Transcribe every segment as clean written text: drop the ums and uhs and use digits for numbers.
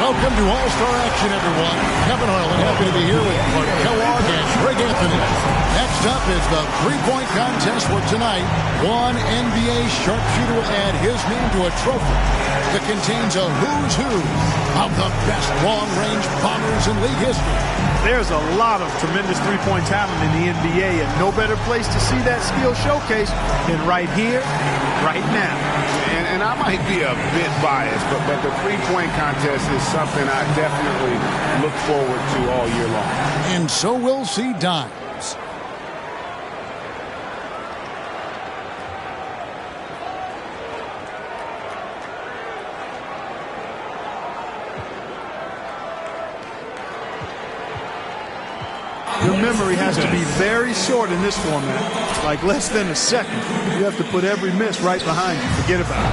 Welcome to All-Star Action, everyone. Kevin Harlan, happy to be here with Clark Kellogg and Greg Anthony. Next up is the three-point contest for tonight. One NBA sharpshooter will add his name to a trophy that contains a who's who of the best long-range bombers in league history. There's a lot of tremendous three-point talent in the NBA, and no better place to see that skill showcase than right here, right now. And I might be a bit biased, but the three-point contest is something I definitely look forward to all year long. And so we'll see dimes. Your memory has to be very short in this format, like less than a second. You have to put every miss right behind you. Forget about it.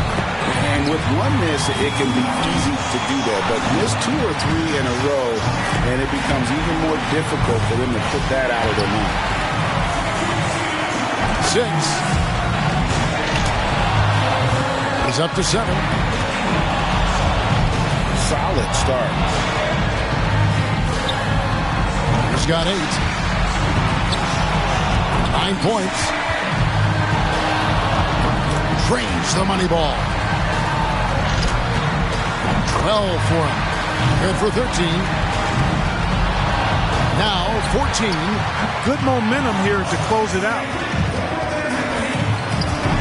And with one miss, it can be easy to do that. But miss 2 or 3 in a row, and it becomes even more difficult for them to put that out of their mind. 6. He's up to 7. Solid start. He's got 8. 9 points. Drains the money ball. 12 for him. Good for 13. Now 14. Good momentum here to close it out.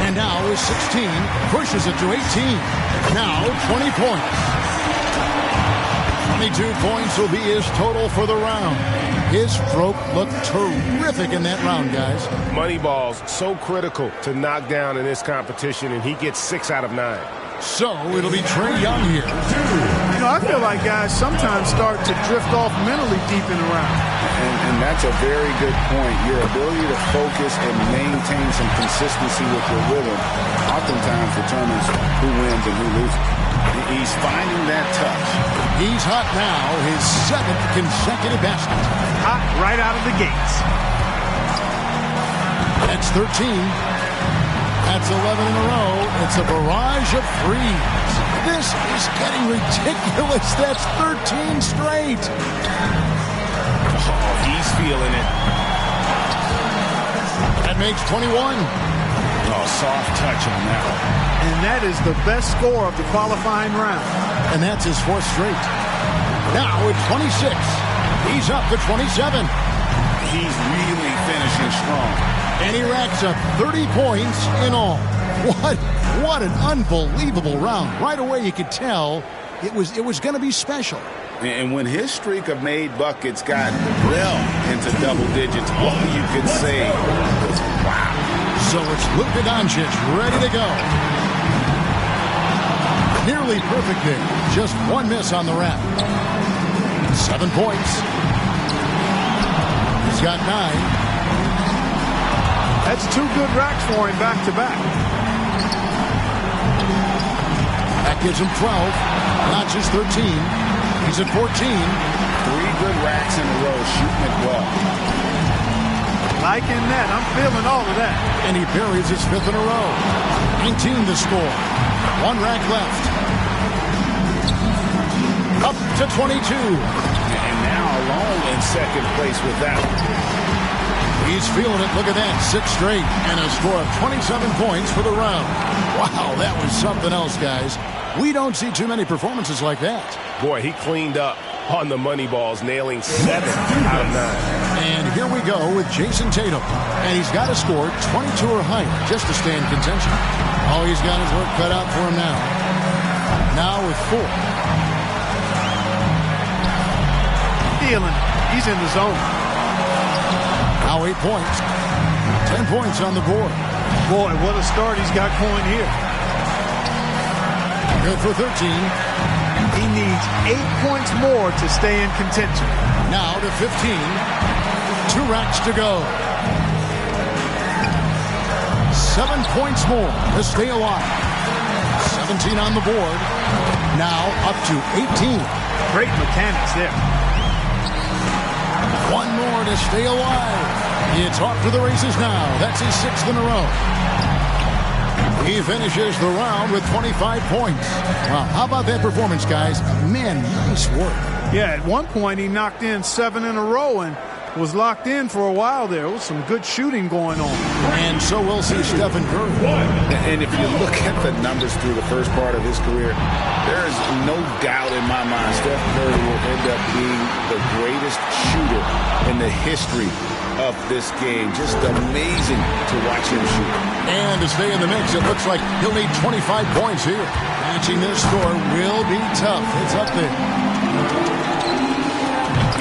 And now is 16. Pushes it to 18. Now 20 points. 22 points will be his total for the round. His stroke looked terrific in that round, guys. Moneyball's so critical to knock down in this competition, and he gets 6 out of 9. So it'll be Trae Young here. You know, I feel like guys sometimes start to drift off mentally deep in the round. And that's a very good point. Your ability to focus and maintain some consistency with your rhythm oftentimes determines who wins and who loses. He's finding that touch. He's hot now, his 7th consecutive basket. Hot right out of the gates. That's 13. That's 11 in a row. It's a barrage of threes. This is getting ridiculous. That's 13 straight. Oh, he's feeling it. That makes 21. Oh, soft touch on that one. And that is the best score of the qualifying round. And that's his 4th straight. Now at 26. He's up to 27. He's really finishing strong. And he racks up 30 points in all. What an unbelievable round. Right away you could tell it was going to be special. And when his streak of made buckets got well into double digits, all you could say was wow. So it's Luka Doncic ready to go. Nearly perfect day. Just one miss on the wrap. 7 points. He's got 9. That's 2 good racks for him back-to-back. That gives him 12. Notches 13. He's at 14. 3 good racks in a row, shooting it well. Liking that. I'm feeling all of that. And he buries his 5th in a row. 19 to score. 1 rack left. Up to 22. And now alone in second place with that one. He's feeling it. Look at that. 6 straight. And a score of 27 points for the round. Wow, that was something else, guys. We don't see too many performances like that. Boy, he cleaned up on the money balls, nailing 7 out of 9. And here we go with Jason Tatum. And he's got to score 22 or higher just to stay in contention. Oh, he's got his work cut out for him now. Now with 4. Feeling. He's in the zone. Now 8 points. 10 points on the board. Boy, what a start he's got going here. Good for 13. He needs 8 points more to stay in contention. Now to 15. 2 racks to go. 7 points more to stay alive. 17 on the board. Now up to 18. Great mechanics there. 1 more to stay alive. It's off to the races now. That's his 6th in a row. He finishes the round with 25 points. Wow, how about that performance, guys? Man, nice work. Yeah, at one point he knocked in 7 in a row and was locked in for a while there. There was some good shooting going on. And so we'll see Stephen Curry. And if you look at the numbers through the first part of his career, there is no doubt in my mind Steph Curry will end up being the greatest shooter in the history of this game. Just amazing to watch him shoot. And to stay in the mix, it looks like he'll need 25 points here. Matching this score will be tough. It's up there.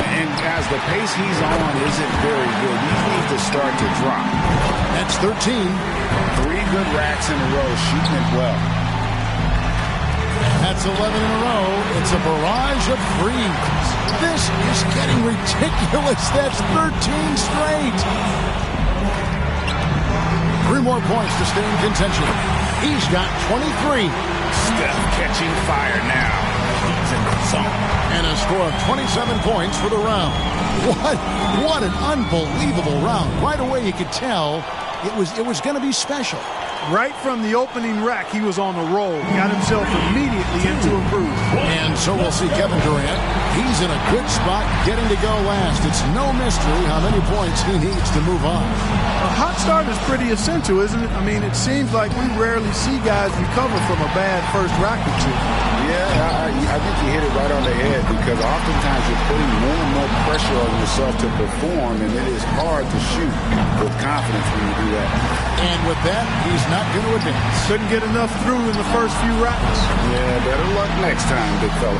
And guys, the pace he's on isn't very good. These need to start to drop. That's 13. 3 good racks in a row, shooting it well. That's 11 in a row. It's a barrage of threes. This is getting ridiculous. That's 13 straight. 3 more points to stay in contention. He's got 23. Steph catching fire now. He's in the zone. And a score of 27 points for the round. What an unbelievable round. Right away you could tell it was going to be special. Right from the opening rack, he was on a roll. Got himself immediately into a groove. And so we'll see Kevin Durant. He's in a good spot getting to go last. It's no mystery how many points he needs to move on. A hot start is pretty essential, isn't it? I mean, it seems like we rarely see guys recover from a bad first rack or two. Yeah, I think you hit it right on the head because oftentimes you're putting more and more pressure on yourself to perform, and it is hard to shoot with confidence when you do that. And with that, he's not going to advance. Couldn't get enough through in the first few racks. Yeah, better luck next time, big fella.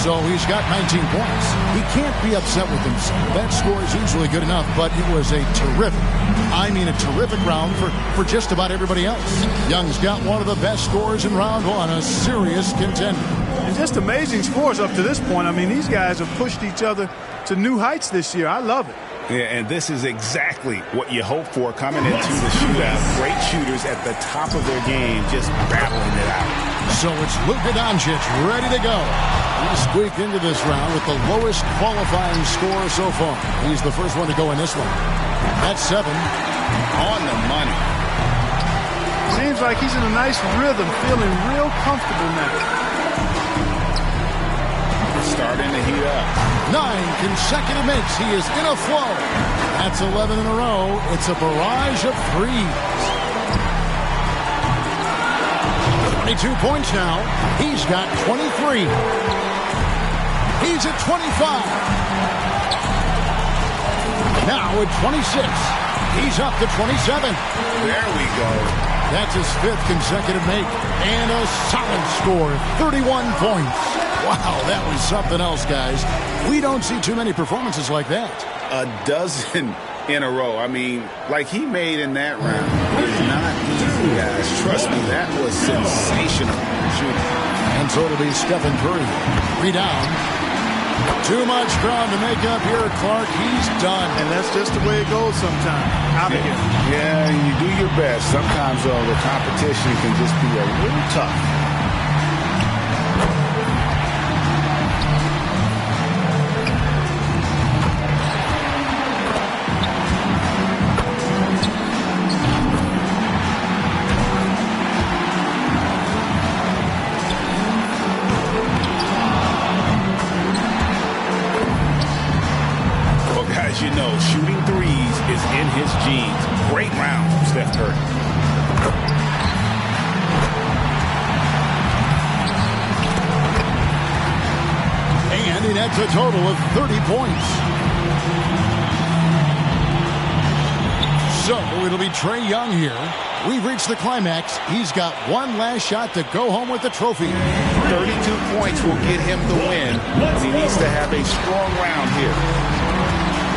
So he's got 19 points. He can't be upset with himself. That score is usually good enough, but it was a terrific round for just about everybody else. Young's got one of the best scores in round one, a serious contender. And just amazing scores up to this point. I mean, these guys have pushed each other to new heights this year. I love it. Yeah, and this is exactly what you hope for coming into the shootout. Great shooters at the top of their game, just battling it out. So it's Luka Doncic ready to go. He squeaked into this round with the lowest qualifying score so far. He's the first one to go in this one. That's 7. On the money. Seems like he's in a nice rhythm, feeling real comfortable now. Starting to heat up. 9 consecutive makes. He is in a flow. That's 11 in a row. It's a barrage of threes. 22 points now. He's got 23. He's at 25. Now at 26. He's up to 27. There we go. That's his 5th consecutive make. And a solid score, 31 points. Wow, that was something else, guys. We don't see too many performances like that. A dozen in a row. I mean, like he made in that round. It's not easy, guys. Trust me, that was sensational shooting. And so it'll be Stephen Curry. 3 down. Too much ground to make up here, Clark. He's done. And that's just the way it goes sometimes. Out of here. Yeah, you do your best. Sometimes, though, the competition can just be a little tough. You know, shooting threes is in his genes. Great round from Steph Curry. And he nets a total of 30 points. So it'll be Trae Young here. We've reached the climax. He's got one last shot to go home with the trophy. 32 points will get him the win. He needs to have a strong round here.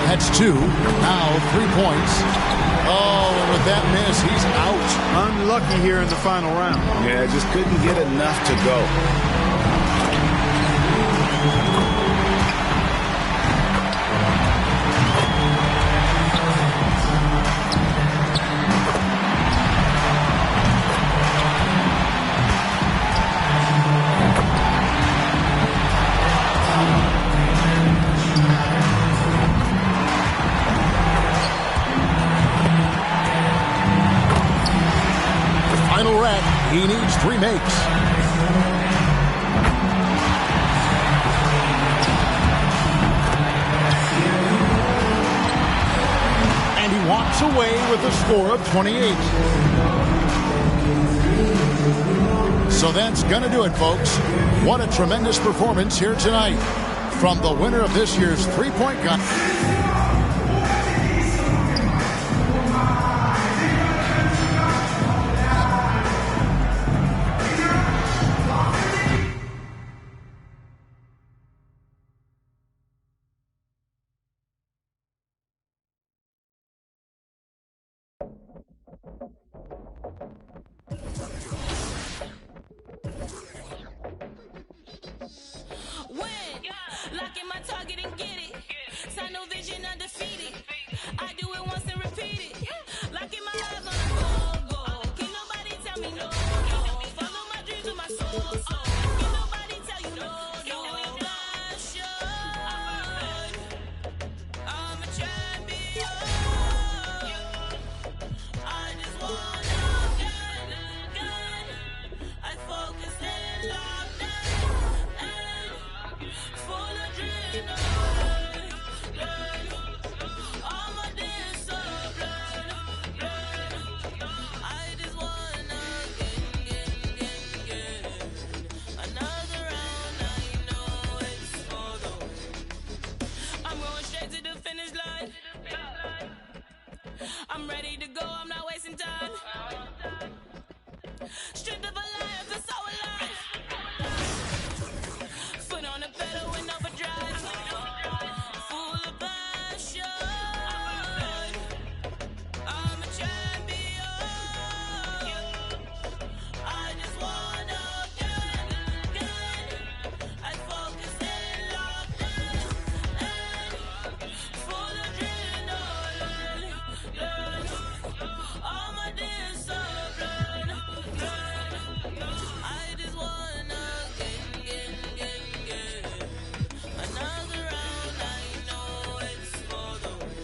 That's 2. Now 3 points. Oh, and with that miss, he's out. Unlucky here in the final round. Yeah, just couldn't get enough to go. three makes. And he walks away with a score of 28. So that's going to do it, folks. What a tremendous performance here tonight from the winner of this year's three-point contest. I'm ready to go, I'm not wasting time. Stripped of a liar, feel so alive. Foot on the pedal in overdrive. Full of passion. I'm a champion. I just wanna get. I focus and locked in. Full adrenaline. All my discipline. I just wanna get. Another round, I know it's for the win.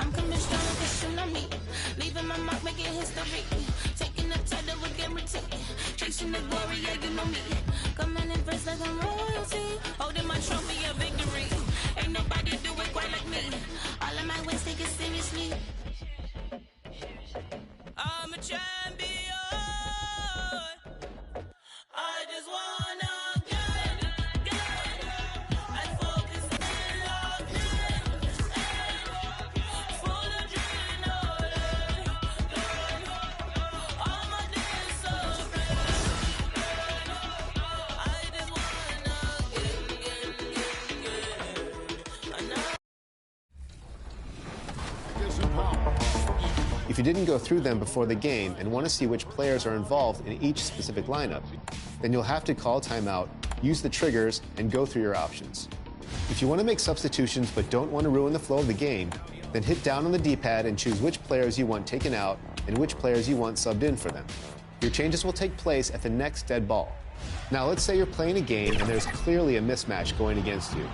I'm coming strong like a tsunami. Leaving my mark, making history. Taking the title with guarantee. Chasing the glory, yeah, you know me. Coming in first like I'm royalty. Holding my trophy of victory. Ain't nobody do it quite like me. All of my wins take it seriously. I'm a champion. I just wanna get. I focus and locked in. Full adrenaline. All my discipline. I just wanna get. Another. If you didn't go through them before the game and want to see which players are involved in each specific lineup, then you'll have to call timeout, use the triggers, and go through your options. If you want to make substitutions but don't want to ruin the flow of the game, then hit down on the D-pad and choose which players you want taken out and which players you want subbed in for them. Your changes will take place at the next dead ball. Now let's say you're playing a game and there's clearly a mismatch going against you.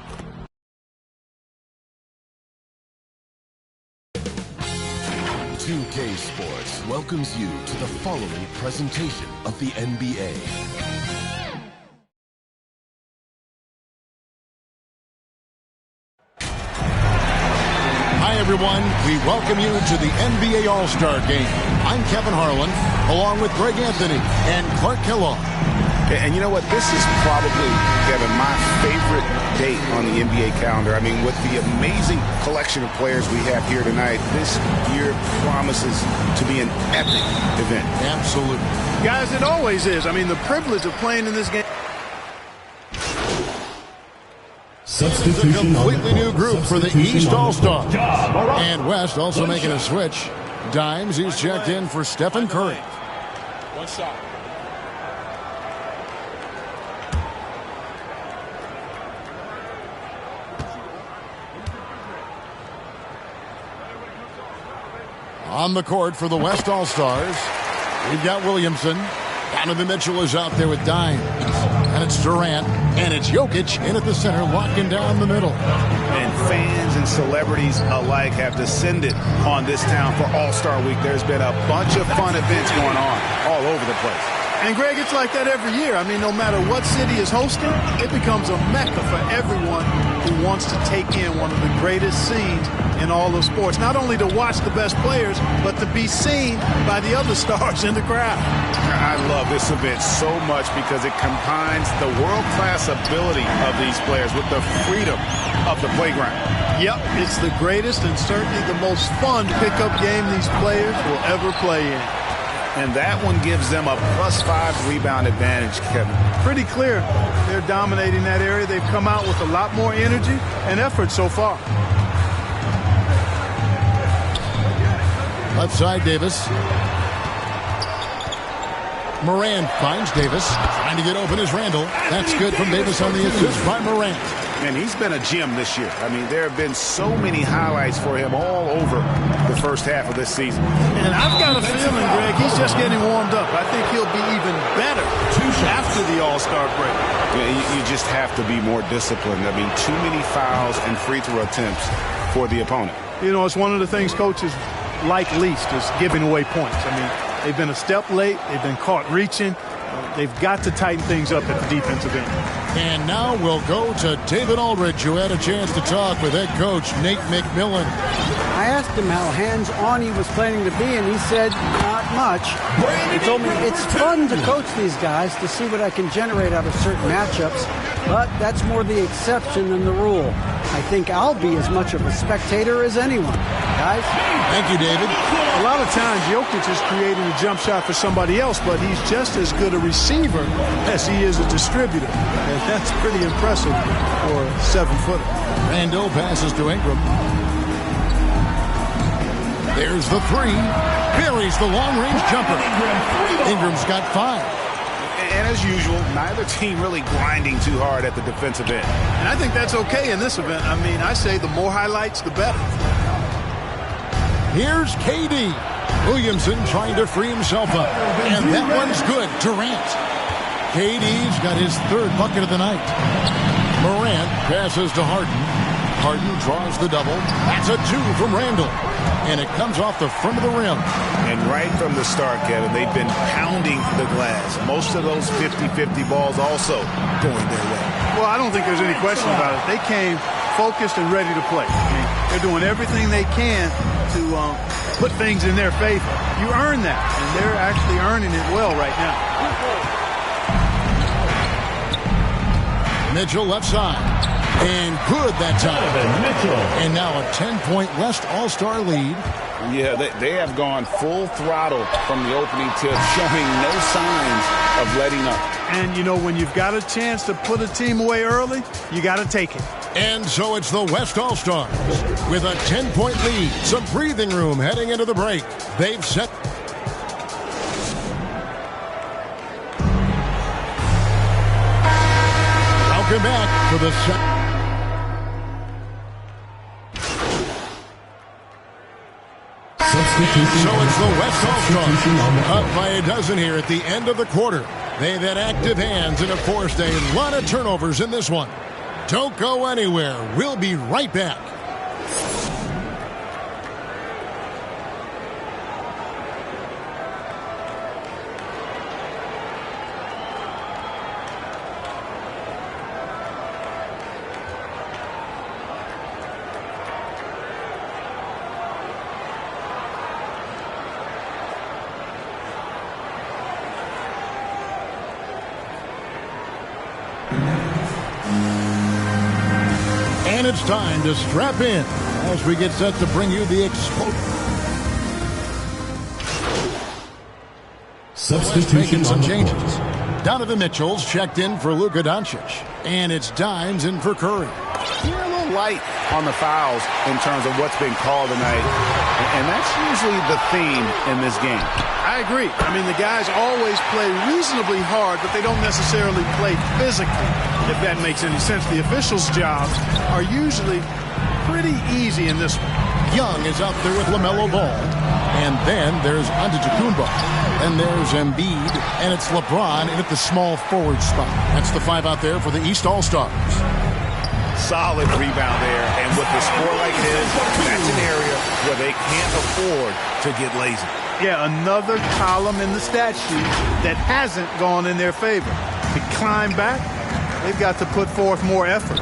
.2K Sports welcomes you to the following presentation of the NBA. Hi, everyone. We welcome you to the NBA All-Star Game. I'm Kevin Harlan, along with Greg Anthony and Clark Kellogg. And you know what? This is probably, Kevin, my favorite date on the NBA calendar. I mean, with the amazing collection of players we have here tonight, this year promises to be an epic event. Absolutely. Guys, it always is. I mean, the privilege of playing in this game. It's a completely new group for the East All-Star. And West also making a switch. Dimes, he's checked in for Stephen Curry. One shot. On the court for the West All-Stars, we've got Williamson. Donovan Mitchell is out there with Dimes. And it's Durant, and it's Jokic in at the center, locking down the middle. And fans and celebrities alike have descended on this town for All-Star Week. There's been a bunch of fun events going on all over the place. And, Greg, it's like that every year. I mean, no matter what city is hosting, it becomes a mecca for everyone who wants to take in one of the greatest scenes in all of sports. Not only to watch the best players, but to be seen by the other stars in the crowd. I love this event so much because it combines the world-class ability of these players with the freedom of the playground. Yep, it's the greatest and certainly the most fun pickup game these players will ever play in. And that one gives them a +5 rebound advantage, Kevin. Pretty clear. They're dominating that area. They've come out with a lot more energy and effort so far. Left side, Davis. Morant finds Davis. Trying to get open is Randall. That's good from Davis on the assist by Morant. And he's been a gem this year. I mean, there have been so many highlights for him all over the first half of this season. And I've got a feeling, Greg, he's just getting warmed up. I think he'll be even better after the All-Star break. Yeah, you just have to be more disciplined. I mean, too many fouls and free throw attempts for the opponent. You know, it's one of the things coaches like least is giving away points. I mean, they've been a step late. They've been caught reaching. They've got to tighten things up at the defensive end. And now we'll go to David Aldridge, who had a chance to talk with head coach Nate McMillan. I asked him how hands-on he was planning to be, and he said not much. He told me it's fun to coach these guys to see what I can generate out of certain matchups, but that's more the exception than the rule. I think I'll be as much of a spectator as anyone. Guys? Thank you, David. A lot of times, Jokic is creating a jump shot for somebody else, but he's just as good a receiver as he is a distributor. And that's pretty impressive for a 7-footer. Randall passes to Ingram. There's the three. Buries the long-range jumper. Ingram's got 5. And as usual, neither team really grinding too hard at the defensive end. And I think that's okay in this event. I mean, I say the more highlights, the better. Here's KD. Williamson trying to free himself up. And that one's good. Durant. KD's got his 3rd bucket of the night. Morant passes to Harden. Harden draws the double. That's a 2 from Randall. And it comes off the front of the rim. And right from the start, Kevin, they've been pounding the glass. Most of those 50-50 balls also going their way. Well, I don't think there's any question about it. They came focused and ready to play. I mean, they're doing everything they can to put things in their favor. You earn that, and they're actually earning it well right now. Mitchell left side. And good that time. And now a 10-point West All-Star lead. Yeah, they have gone full throttle from the opening tip, showing no signs of letting up. And, you know, when you've got a chance to put a team away early, you got to take it. And so it's the West All-Stars with a 10-point lead. Some breathing room heading into the break. They've set... Welcome back for the second. So it's the West All-Stars up by a dozen here at the end of the quarter. They've had active hands and have forced a lot of turnovers in this one. Don't go anywhere. We'll be right back. And it's time to strap in as we get set to bring you the explosion. Substitution some changes. Donovan Mitchell's checked in for Luka Doncic. And it's Dimes in for Curry. You're a little light on the fouls in terms of what's been called tonight. And that's usually the theme in this game. I agree. I mean, the guys always play reasonably hard, but they don't necessarily play physically, if that makes any sense. The officials' jobs are usually pretty easy in this one. Young is out there with LaMelo Ball. And then there's Antetokounmpo. And there's Embiid. And it's LeBron in at the small forward spot. That's the 5 out there for the East All-Stars. Solid rebound there. And with the score like this, that's an area where they can't afford to get lazy. Yeah, another column in the stat sheet that hasn't gone in their favor. To climb back, they've got to put forth more effort.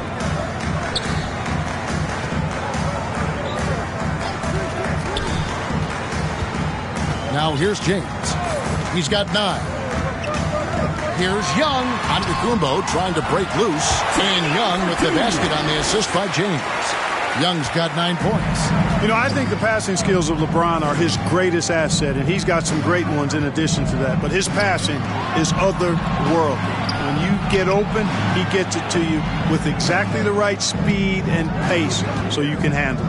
Now here's James. He's got 9. Here's Young. Antetokounmpo trying to break loose. And Young with the basket on the assist by James. Young's got 9 points. You know, I think the passing skills of LeBron are his greatest asset, and he's got some great ones in addition to that. But his passing is otherworldly. When you get open, he gets it to you with exactly the right speed and pace so you can handle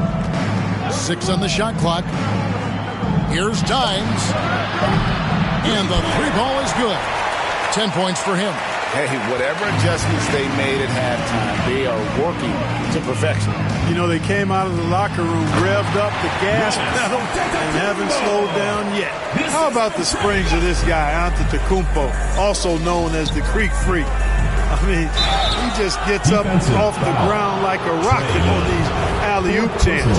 it. 6 on the shot clock. Here's Dimes. And the 3-ball is good. 10 points for him. Hey, whatever adjustments they made at halftime, they are working to perfection. You know, they came out of the locker room, revved up the gas pedal, and haven't slowed down yet. How about the springs of this guy, Antetokounmpo, also known as the Creek Freak? I mean, he just gets up off the ground like a rocket on these alley-oop chances.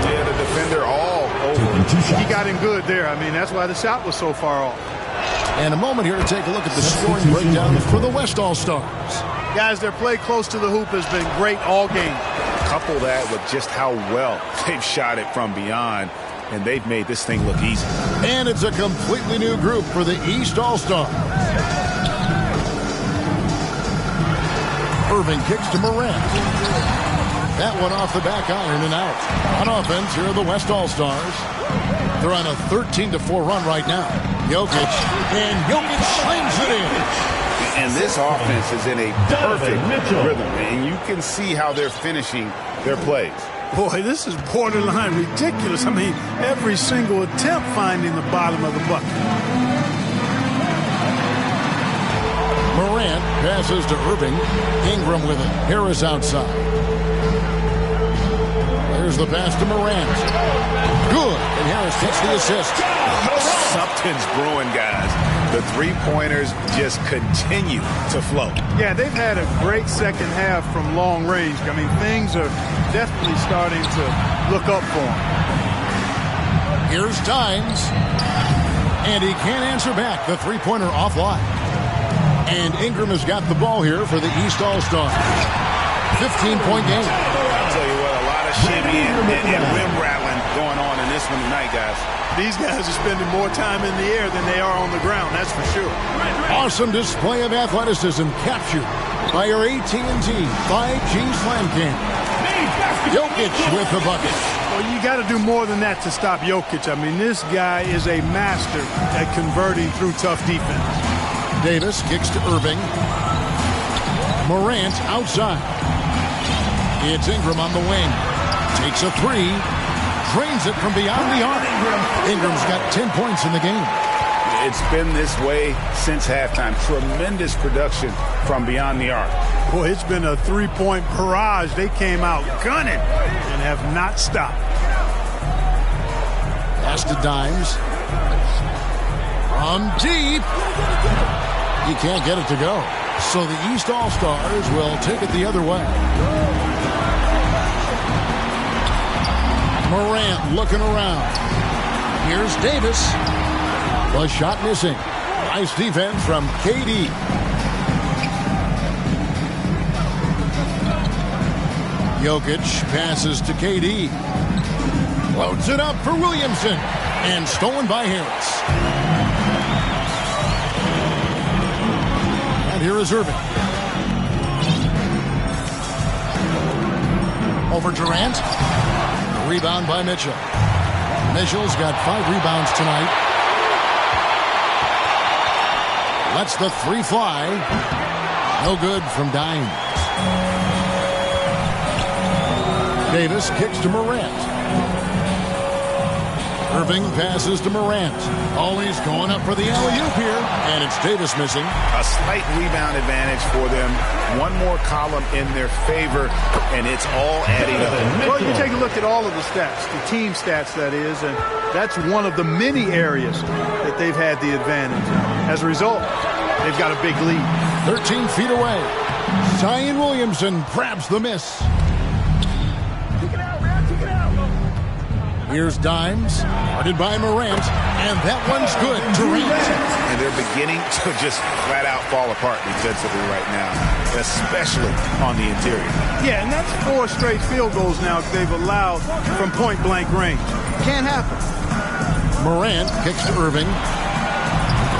Yeah, the defender all over. He got him good there. I mean, that's why the shot was so far off. And a moment here to take a look at the scoring breakdown for the West All-Stars. Guys, their play close to the hoop has been great all game. Couple that with just how well they've shot it from beyond, and they've made this thing look easy. And it's a completely new group for the East All-Stars. Irving kicks to Morant. That one off the back iron and out. On offense, here are the West All-Stars. They're on a 13-4 run right now. Jokic, and Jokic slams it in. And this offense is in a perfect rhythm, and you can see how they're finishing their plays. Boy, this is borderline ridiculous. I mean, every single attempt finding the bottom of the bucket. Morant passes to Irving. Ingram with it. Harris outside. There's the pass to Morant. Good. And Harris gets the assist. Something's brewing, guys. The three-pointers just continue to flow. Yeah, they've had a great second half from long range. I mean, things are definitely starting to look up for them. Here's Dimes. And he can't answer back. The three-pointer offline. And Ingram has got the ball here for the East All-Stars. 15-point game. I'll tell you what, a lot of shimmy and rim rattling going on in this one tonight, guys. These guys are spending more time in the air than they are on the ground, that's for sure. Awesome display of athleticism captured by your AT&T 5G Slam Cam. Jokic with the bucket. Well, you got to do more than that to stop Jokic. I mean, this guy is a master at converting through tough defense. Davis kicks to Irving. Morant outside. It's Ingram on the wing. Takes a three. Drains it from beyond the arc. Ingram's got 10 points in the game. It's been this way since halftime. Tremendous production from beyond the arc. Boy, it's been a three-point barrage. They came out gunning and have not stopped. Pass to Dimes. From deep. He can't get it to go. So the East All-Stars will take it the other way. Morant looking around. Here's Davis. The shot missing. Nice defense from KD. Jokic passes to KD. Loads it up for Williamson. And stolen by Harris. And here is Irving. Over Durant. Rebound by Mitchell. Mitchell's got 5 rebounds tonight. Lets the three fly. No good from Dimes. Davis kicks to Morant. Irving passes to Morant. Oh, he's going up for the alley-oop here, and it's Davis missing. A slight rebound advantage for them. One more column in their favor, and it's all adding up. Well, you take a look at all of the stats, the team stats, that is, and that's one of the many areas that they've had the advantage. As a result, they've got a big lead. 13 feet away. Zion Williamson grabs the miss. Here's Dimes, guarded by Morant, and that one's good. Durant. And they're beginning to just flat out fall apart defensively right now, especially on the interior. Yeah, and that's 4 straight field goals now they've allowed from point-blank range. Can't happen. Morant kicks to Irving.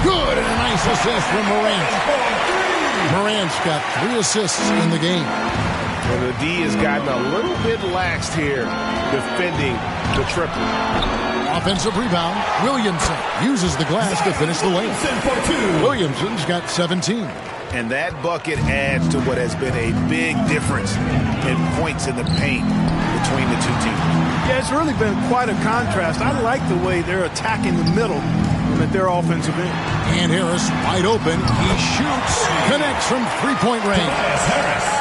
Good, and a nice assist from Morant. Morant's got 3 assists in the game. Well, the D has gotten a little bit laxed here defending the triple. Offensive rebound. Williamson uses the glass to finish the lane. Williamson's got 17. And that bucket adds to what has been a big difference in points in the paint between the two teams. Yeah, it's really been quite a contrast. I like the way they're attacking the middle at their offensive end. And Harris wide open. He shoots. Connects from three-point range.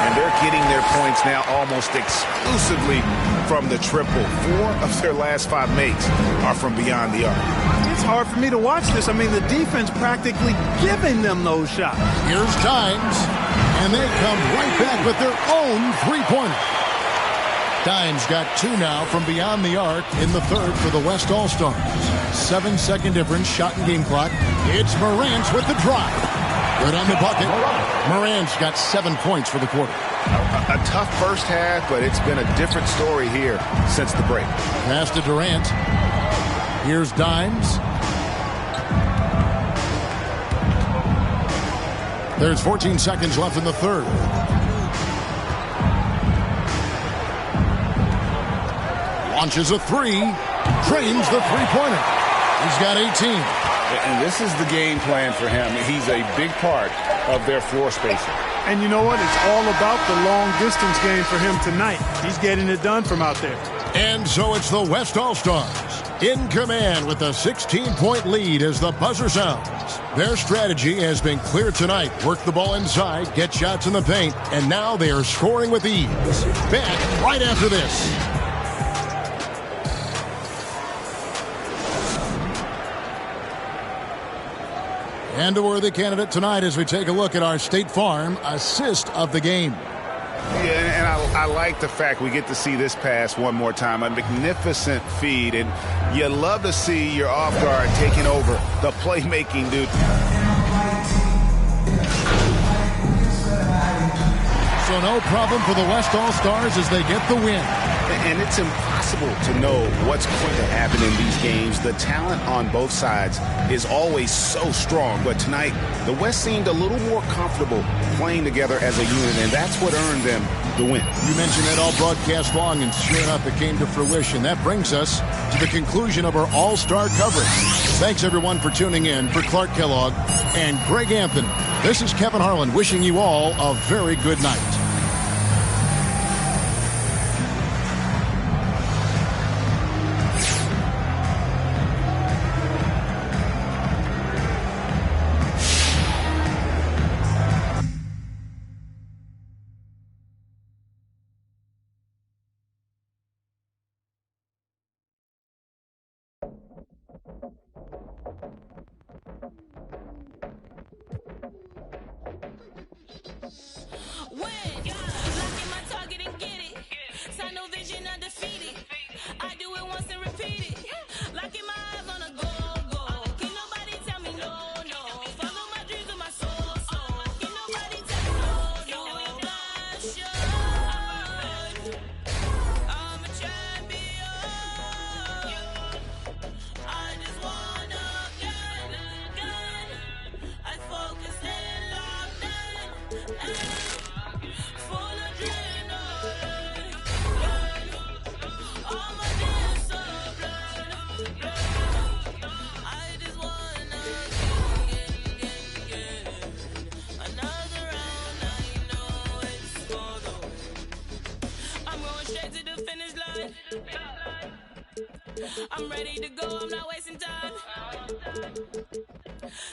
And they're getting their points now almost exclusively from the triple. 4 of their last 5 makes are from beyond the arc. It's hard for me to watch this. I mean, the defense practically giving them those shots. Here's Dimes. And they come right back with their own three-pointer. Dimes got 2 now from beyond the arc in the third for the West All-Stars. 7-second difference, shot and game clock. It's Morant with the drive. Good on the bucket. Morant's got 7 points for the quarter. A tough first half, but it's been a different story here since the break. Pass to Durant. Here's Dimes. There's 14 seconds left in the third. Launches a 3. Drains the three-pointer. He's got 18. And this is the game plan for him. He's a big part of their floor spacing. And you know what? It's all about the long-distance game for him tonight. He's getting it done from out there. And so it's the West All-Stars in command with a 16-point lead as the buzzer sounds. Their strategy has been clear tonight. Work the ball inside, get shots in the paint, and now they are scoring with ease. Back right after this. And a worthy candidate tonight as we take a look at our State Farm assist of the game. Yeah, and I like the fact we get to see this pass one more time. A magnificent feed, and you love to see your off guard taking over the playmaking dude. So no problem for the West All-Stars as they get the win. And it's impossible to know what's going to happen in these games. The talent on both sides is always so strong. But tonight, the West seemed a little more comfortable playing together as a unit, and that's what earned them the win. You mentioned it all broadcast long, and sure enough, it came to fruition. That brings us to the conclusion of our All-Star coverage. Thanks, everyone, for tuning in. For Clark Kellogg and Greg Anthony, this is Kevin Harlan wishing you all a very good night. I just want ready to go, I'm not wasting time.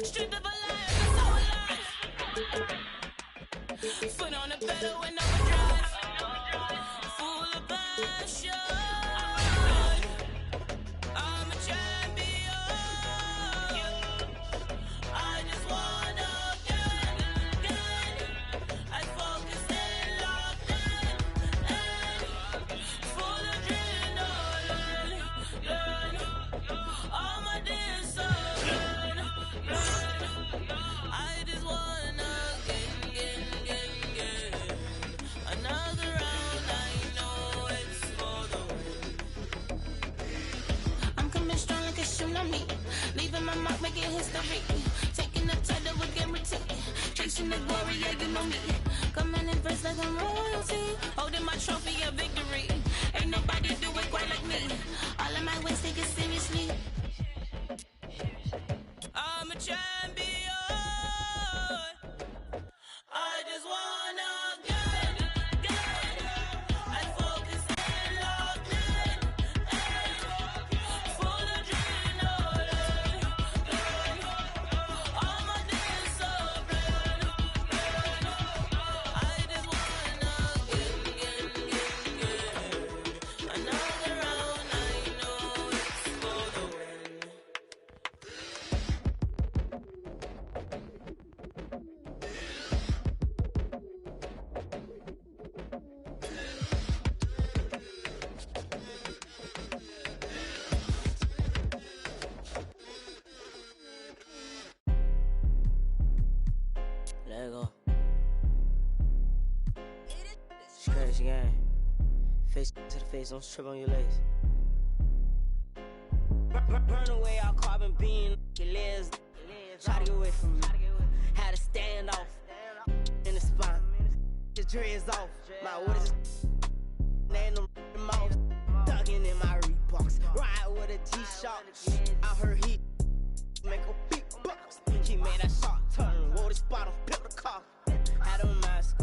Stripped of a life, so alive. Foot on the pedal and overdrive. Full of passion. I'm a champion. I just wanna get. I focus and locked in. Full adrenaline. All my days so good. I just wanna get. Another round, I know it's for the win. I'm coming strong like a tsunami. Leaving my mark, making history. Taking the title with guarantee. Chasing the glory, yeah, you know me. Coming in first like I'm royalty. Holding my trophy of victory. Ain't nobody do it quite like me. All of my ways take it seriously. I'm a champion. I just wanna get. I focus and locked in. Full adrenaline. All my days so red. I just wanna get. Another round, I know it's for the win. Let go. Scratch game. Face to the face, don't trip on your legs. Burn away all carbon beam. Your legs. Try to get away from me. Had to stand off. In the spine. The dreads off. My what is and them mouth. Dugging in my Reeboks. Ride with a G-Shock. I heard he make a beatbox. He made that shot turn. Wore this bottle, built a car. Had a mask.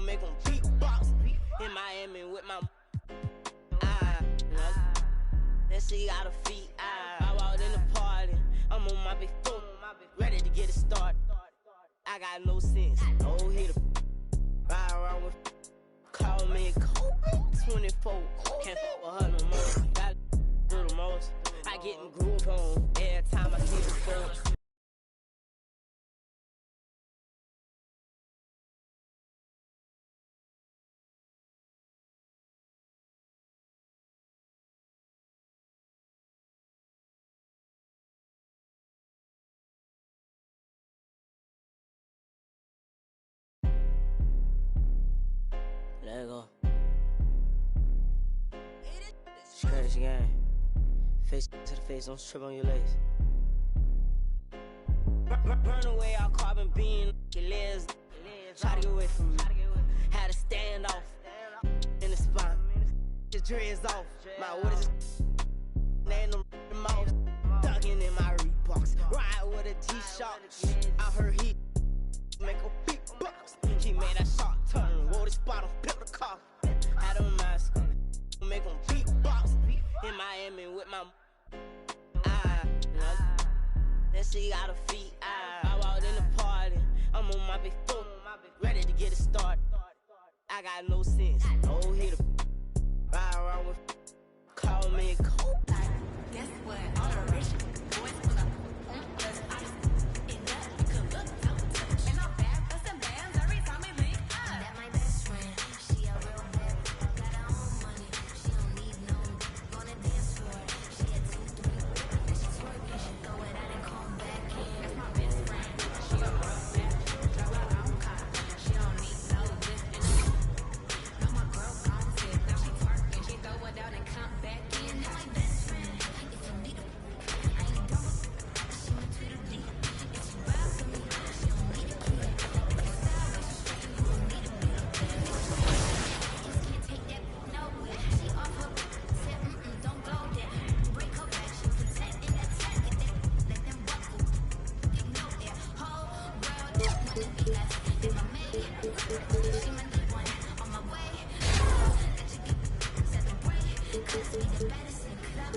Make him beatbox. In Miami with my then she got her feet. I walked in the party. I'm on my big foot. Ready to get it started. I got no sense. Oh, hit a ride around with. Call me Kobe. 24. Can't fuck with her no more. Got do the most. I get in groove on every time I see the folks. Let go. Scratch game. Face to the face, don't trip on your legs. Burn away all carbon beam. Your legs. Try to get away from me. Had to stand off. In the spine. The dreads off. My what is and them mouth. Dugging in my Reeboks. Ride with a G-Shock. I heard he make a beatbox. He made that shot turn. Wore this bottle, built a car. Had a mask. Make him beatbox. In Miami with my then she got her feet. I walked in the party. I'm on my big foot. Ready to get it started. I got no sense. Oh, hit a ride around with. Call me Kobe. Guess what? All the rich boys pull up. Plus ice. It does. You could look, don't touch. And I'm bad for some bands every time we link up. That my best friend. She a real bad. Got her own money. She don't need no. Gonna dance for it. She had 2, 3. Then she twerking. She throw it out and come back in. That's my best friend. She a real bad. Drive her own car. She don't need no lift. No, my girl gon' tip. Now she twerking. She throw it out and come back in. That's my best friend. If you need her, I ain't dumb. She went to the deep. If she ride for me, she don't need a kid. If you sideways straight, you don't need a bit. Just can't take that nowhere. She off her said, don't go there. Break her back, she protect and attack. Get that, let them buckle. They know their whole world don't wanna be left. If I made it, she my new one on my way. Let you get set the break. Cause we the baddest in class.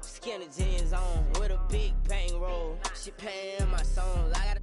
Skinny jeans on with a big bang roll. She paying my songs. I got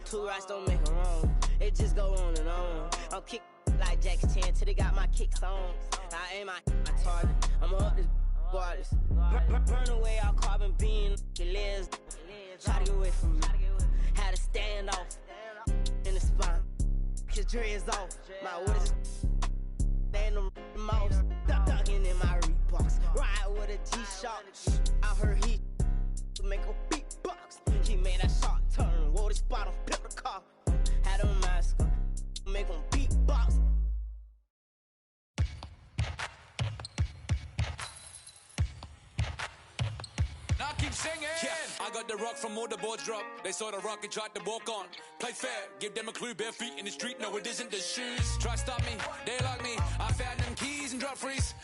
two rights don't make a wrong. It just go on and on. I'm kick like Jackie Chan till they got my kicks on. I aim my target. I'm up this artist. Burn away all carbon beam. Your legs try to get away from me. Had to stand off in the spot. His dreads off. My what is stand them mouse. Ducking in my Reeboks. Ride with a G-Shock. I heard he make a beatbox. He made that shot turn. Wore this bottle, pimp the car. Had a mask. Make him beatbox. Now keep singing. Yeah, I got the rock from all the boards drop. They saw the rock and tried to walk on. Play fair, give them a clue. Bare feet in the street. No, it isn't the shoes. Try stop me, they like me. I found them keys and drop freeze.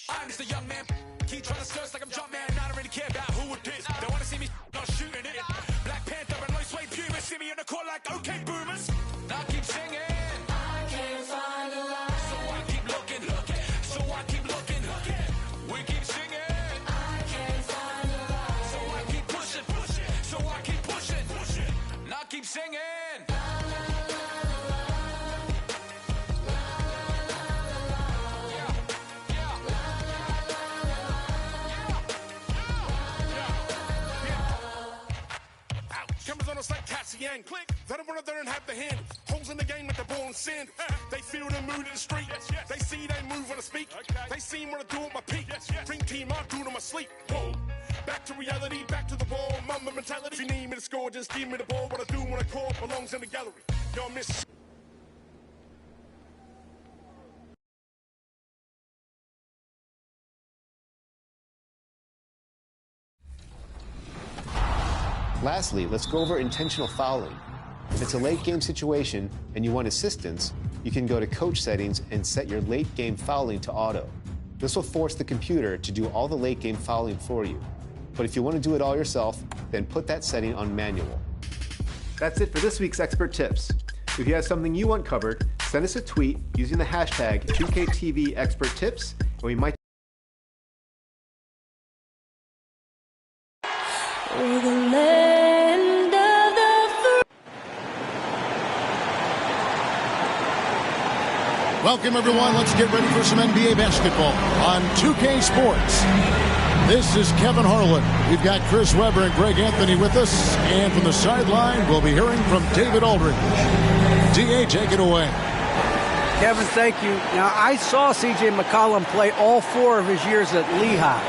I'm just a young man. Keep trying to search like I'm jump man. I don't really care about who it is. They wanna see me not shooting it. Black Panther and low suede Puma. See me on the court like okay boomers. Now keep singing. I can't find a lie. So I keep looking. So I keep looking. We keep singing. I can't find a lie. So I keep pushing. So I keep pushing. Now keep singing. Cameras on us like cats and yang. Click. They don't run up there and have the hand. Holes in the game like the ball and sand. They feel the mood in the street. They see they move when I speak. They see what I do at my peak. Dream team, I do it on my sleep. Whoa. Back to reality, back to the ball. Mamba mentality. If you need me to score, just give me the ball. What I do when I call belongs in the gallery. Y'all miss. Lastly, let's go over intentional fouling. If it's a late game situation and you want assistance, you can go to coach settings and set your late game fouling to auto. This will force the computer to do all the late game fouling for you. But if you want to do it all yourself, then put that setting on manual. That's it for this week's Expert Tips. If you have something you want covered, send us a tweet using the hashtag 2KTVExpertTips, and we might We're the land of the free. Welcome, everyone. Let's get ready for some NBA basketball on 2K Sports. This is Kevin Harlan. We've got Chris Webber and Greg Anthony with us. And from the sideline, we'll be hearing from David Aldridge. D.A., take it away. Kevin, thank you. Now, I saw C.J. McCollum play all 4 of his years at Lehigh.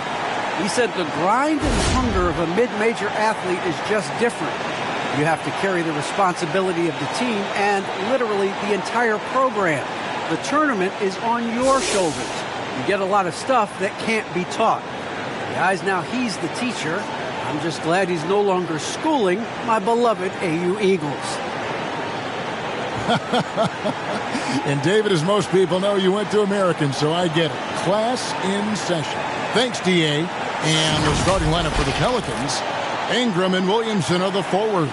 He said the grind and hunger of a mid-major athlete is just different. You have to carry the responsibility of the team and literally the entire program. The tournament is on your shoulders. You get a lot of stuff that can't be taught. Guys, now he's the teacher. I'm just glad he's no longer schooling my beloved AU Eagles. And David, as most people know, you went to American, so I get it. Class in session. Thanks, D.A. And the starting lineup for the Pelicans, Ingram and Williamson are the forwards.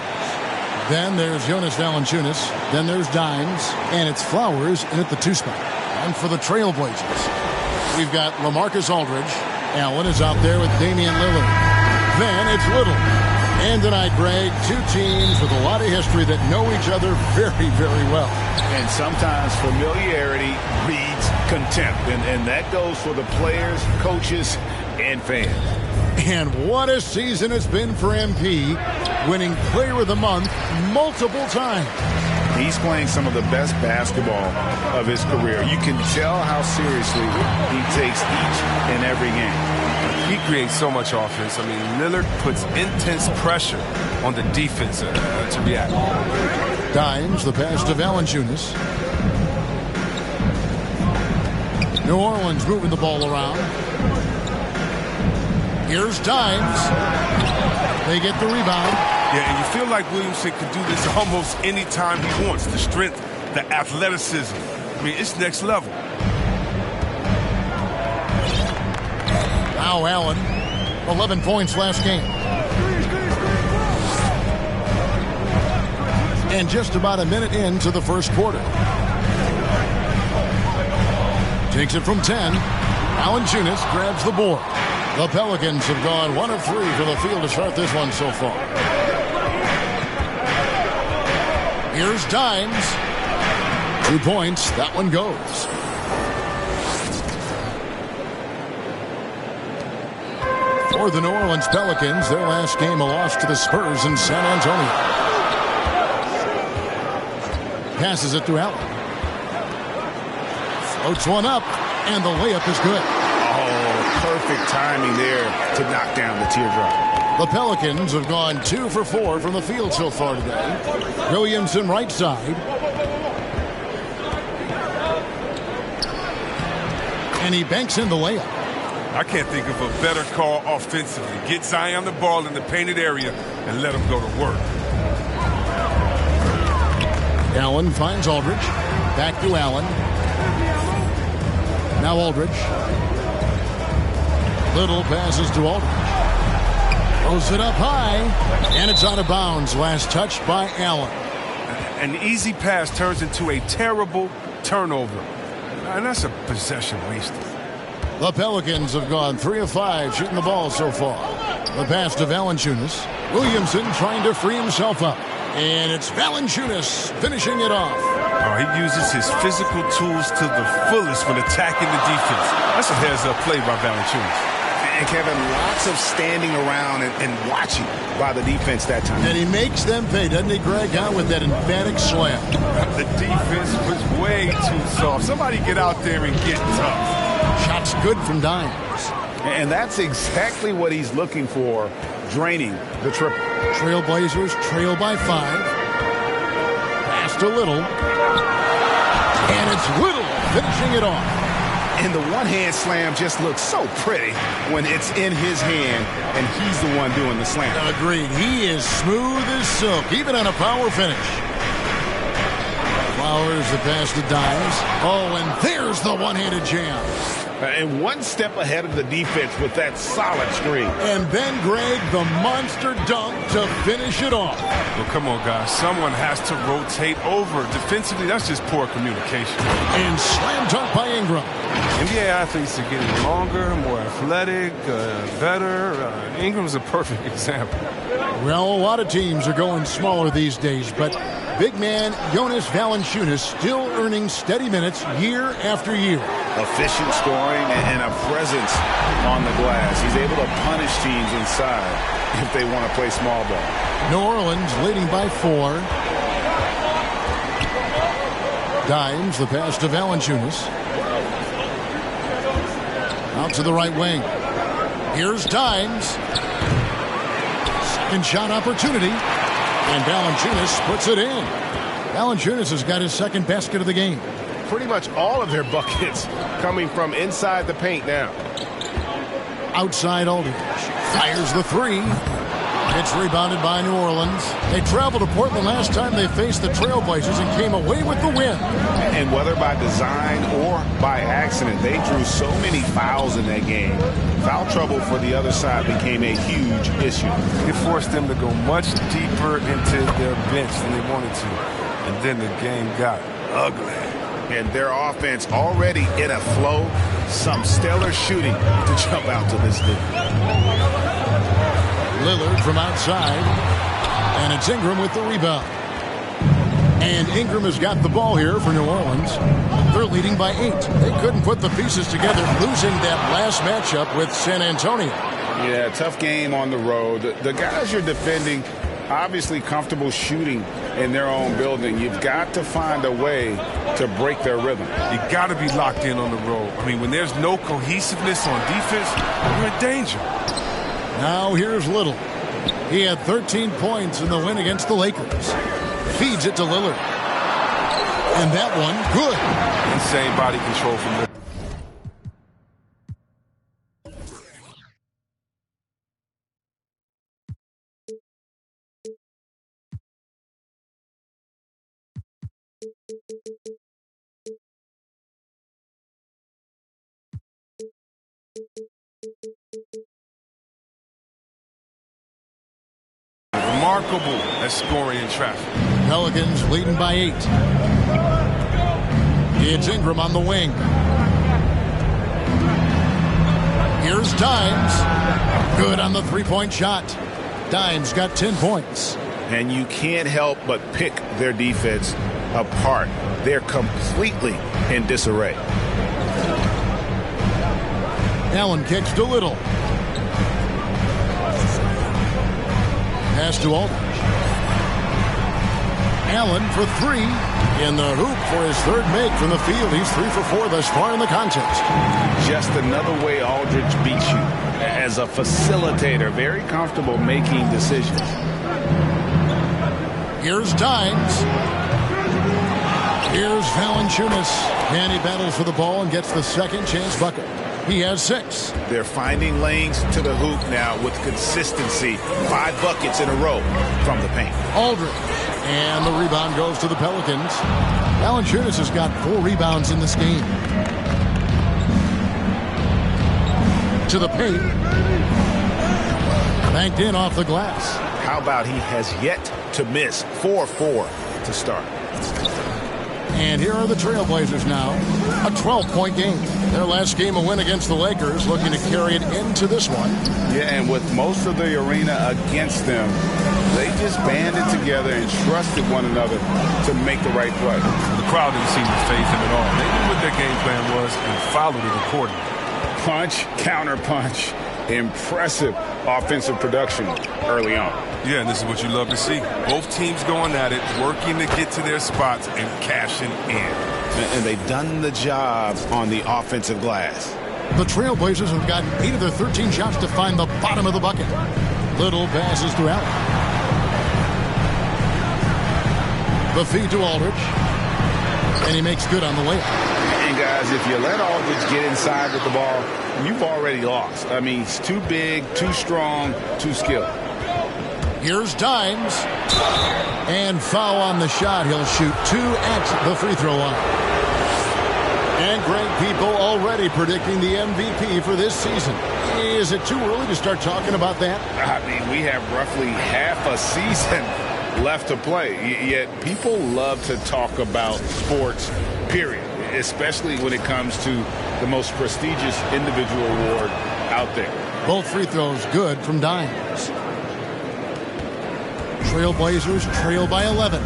Then there's Jonas Valanciunas. Then there's Dimes. And it's Flowers in at the 2 spot. And for the Trailblazers, we've got LaMarcus Aldridge. Allen is out there with Damian Lillard. Then it's Little. And tonight, Greg, 2 teams with a lot of history that know each other very, very well. And sometimes familiarity breeds contempt. And that goes for the players, coaches, and fans. And what a season it's been for MP, winning Player of the Month multiple times. He's playing some of the best basketball of his career. You can tell how seriously he takes each and every game. He creates so much offense. I mean, Lillard puts intense pressure on the defense to react. Dimes, the pass to Valanciunas. New Orleans moving the ball around. Here's Dimes. They get the rebound. Yeah, and you feel like Williamson can do this almost any time he wants. The strength, the athleticism. I mean, it's next level. Now Allen, 11 points last game. And just about a minute into the first quarter. Takes it from 10. Valanciunas grabs the board. The Pelicans have gone 1 of 3 for the field to start this one so far. Here's Dimes. 2 points. That one goes. For the New Orleans Pelicans, their last game a loss to the Spurs in San Antonio. Passes it to Allen. Floats one up, and the layup is good. Perfect timing there to knock down the teardrop. The Pelicans have gone 2 for 4 from the field so far today. Williamson right side. And he banks in the layup. I can't think of a better call offensively. Get Zion the ball in the painted area and let him go to work. Allen finds Aldridge. Back to Allen. Now Aldridge. Little passes to Aldridge. Throws it up high, and it's out of bounds. Last touch by Allen. An easy pass turns into a terrible turnover. And that's a possession wasted. The Pelicans have gone 3 of 5 shooting the ball so far. The pass to Valanciunas. Williamson trying to free himself up. And it's Valanciunas finishing it off. Oh, he uses his physical tools to the fullest when attacking the defense. That's a heads-up play by Valanciunas. And Kevin, lots of standing around and watching by the defense that time. And he makes them pay, doesn't he, Greg? With that emphatic slam. The defense was way too soft. Somebody get out there and get tough. Shot's good from Dimes. And that's exactly what he's looking for, draining the triple. Trailblazers trail by 5. Pass to Little. And it's Little finishing it off. And the one-hand slam just looks so pretty when it's in his hand and he's the one doing the slam. Agreed. He is smooth as silk, even on a power finish. Flowers the pass to Dimes. Oh, and there's the one-handed jam. And one step ahead of the defense with that solid screen. And then, Greg, the monster dunk to finish it off. Well, come on, guys. Someone has to rotate over. Defensively, that's just poor communication. And slam dunk by Ingram. NBA athletes are getting longer, more athletic, better. Ingram's a perfect example. Well, a lot of teams are going smaller these days, but big man Jonas Valanciunas still earning steady minutes year after year. Efficient scoring and a presence on the glass. He's able to punish teams inside if they want to play small ball. New Orleans leading by 4. Dimes, the pass to Valanciunas. Out to the right wing. Here's Dimes. Second shot opportunity. And Valanciunas puts it in. Valanciunas has got his second basket of the game. Pretty much all of their buckets coming from inside the paint now. Outside Aldridge. Fires the 3. It's rebounded by New Orleans. They traveled to Portland last time they faced the Trailblazers and came away with the win. And whether by design or by accident, they drew so many fouls in that game. Foul trouble for the other side became a huge issue. It forced them to go much deeper into their bench than they wanted to. And then the game got ugly. And their offense already in a flow. Some stellar shooting to jump out to this league. Lillard from outside. And it's Ingram with the rebound. And Ingram has got the ball here for New Orleans. They're leading by 8. They couldn't put the pieces together, losing that last matchup with San Antonio. Yeah, tough game on the road. The guys you're defending, obviously comfortable shooting in their own building. You've got to find a way to break their rhythm. You got to be locked in on the road. I mean, when there's no cohesiveness on defense, you're in danger. Now here's Little. He had 13 points in the win against the Lakers. Feeds it to Lillard. And that one, good. Insane body control from Lillard. Remarkable at scoring in traffic. Pelicans leading by 8. It's Ingram on the wing. Here's Dimes. Good on the three-point shot. Dimes got 10 points. And you can't help but pick their defense apart. They're completely in disarray. Allen kicks to Little. Pass to Aldridge. Allen for 3 in the hoop for his third make from the field. He's 3 for 4 thus far in the contest. Just another way Aldridge beats you as a facilitator. Very comfortable making decisions. Here's Dimes. Here's Valanciunas. And he battles for the ball and gets the second chance bucket. He has 6. They're finding lanes to the hoop now with consistency. 5 buckets in a row from the paint. Aldridge. And the rebound goes to the Pelicans. Valanciunas has got 4 rebounds in this game. To the paint. Banked in off the glass. How about he has yet to miss 4-4 to start. And here are the Trailblazers now. A 12-point game. Their last game a win against the Lakers, looking to carry it into this one. Yeah, and with most of the arena against them, they just banded together and trusted one another to make the right play. The crowd didn't seem to faze them at all. They knew what their game plan was and followed it accordingly. Punch, counter punch. Impressive offensive production early on. Yeah, and this is what you love to see. Both teams going at it, working to get to their spots and cashing in. And they've done the job on the offensive glass. The Trailblazers have gotten 8 of their 13 shots to find the bottom of the bucket. Little passes to Allen. The feed to Aldridge. And he makes good on the layup. And guys, if you let Aldridge get inside with the ball, you've already lost. I mean, he's too big, too strong, too skilled. Here's Dimes. And foul on the shot. He'll shoot 2 at the free throw line. And great people already predicting the MVP for this season. Is it too early to start talking about that? I mean, we have roughly half a season left to play, yet people love to talk about sports, period, especially when it comes to the most prestigious individual award out there. Both free throws good from Dimes. Trailblazers trail by 11.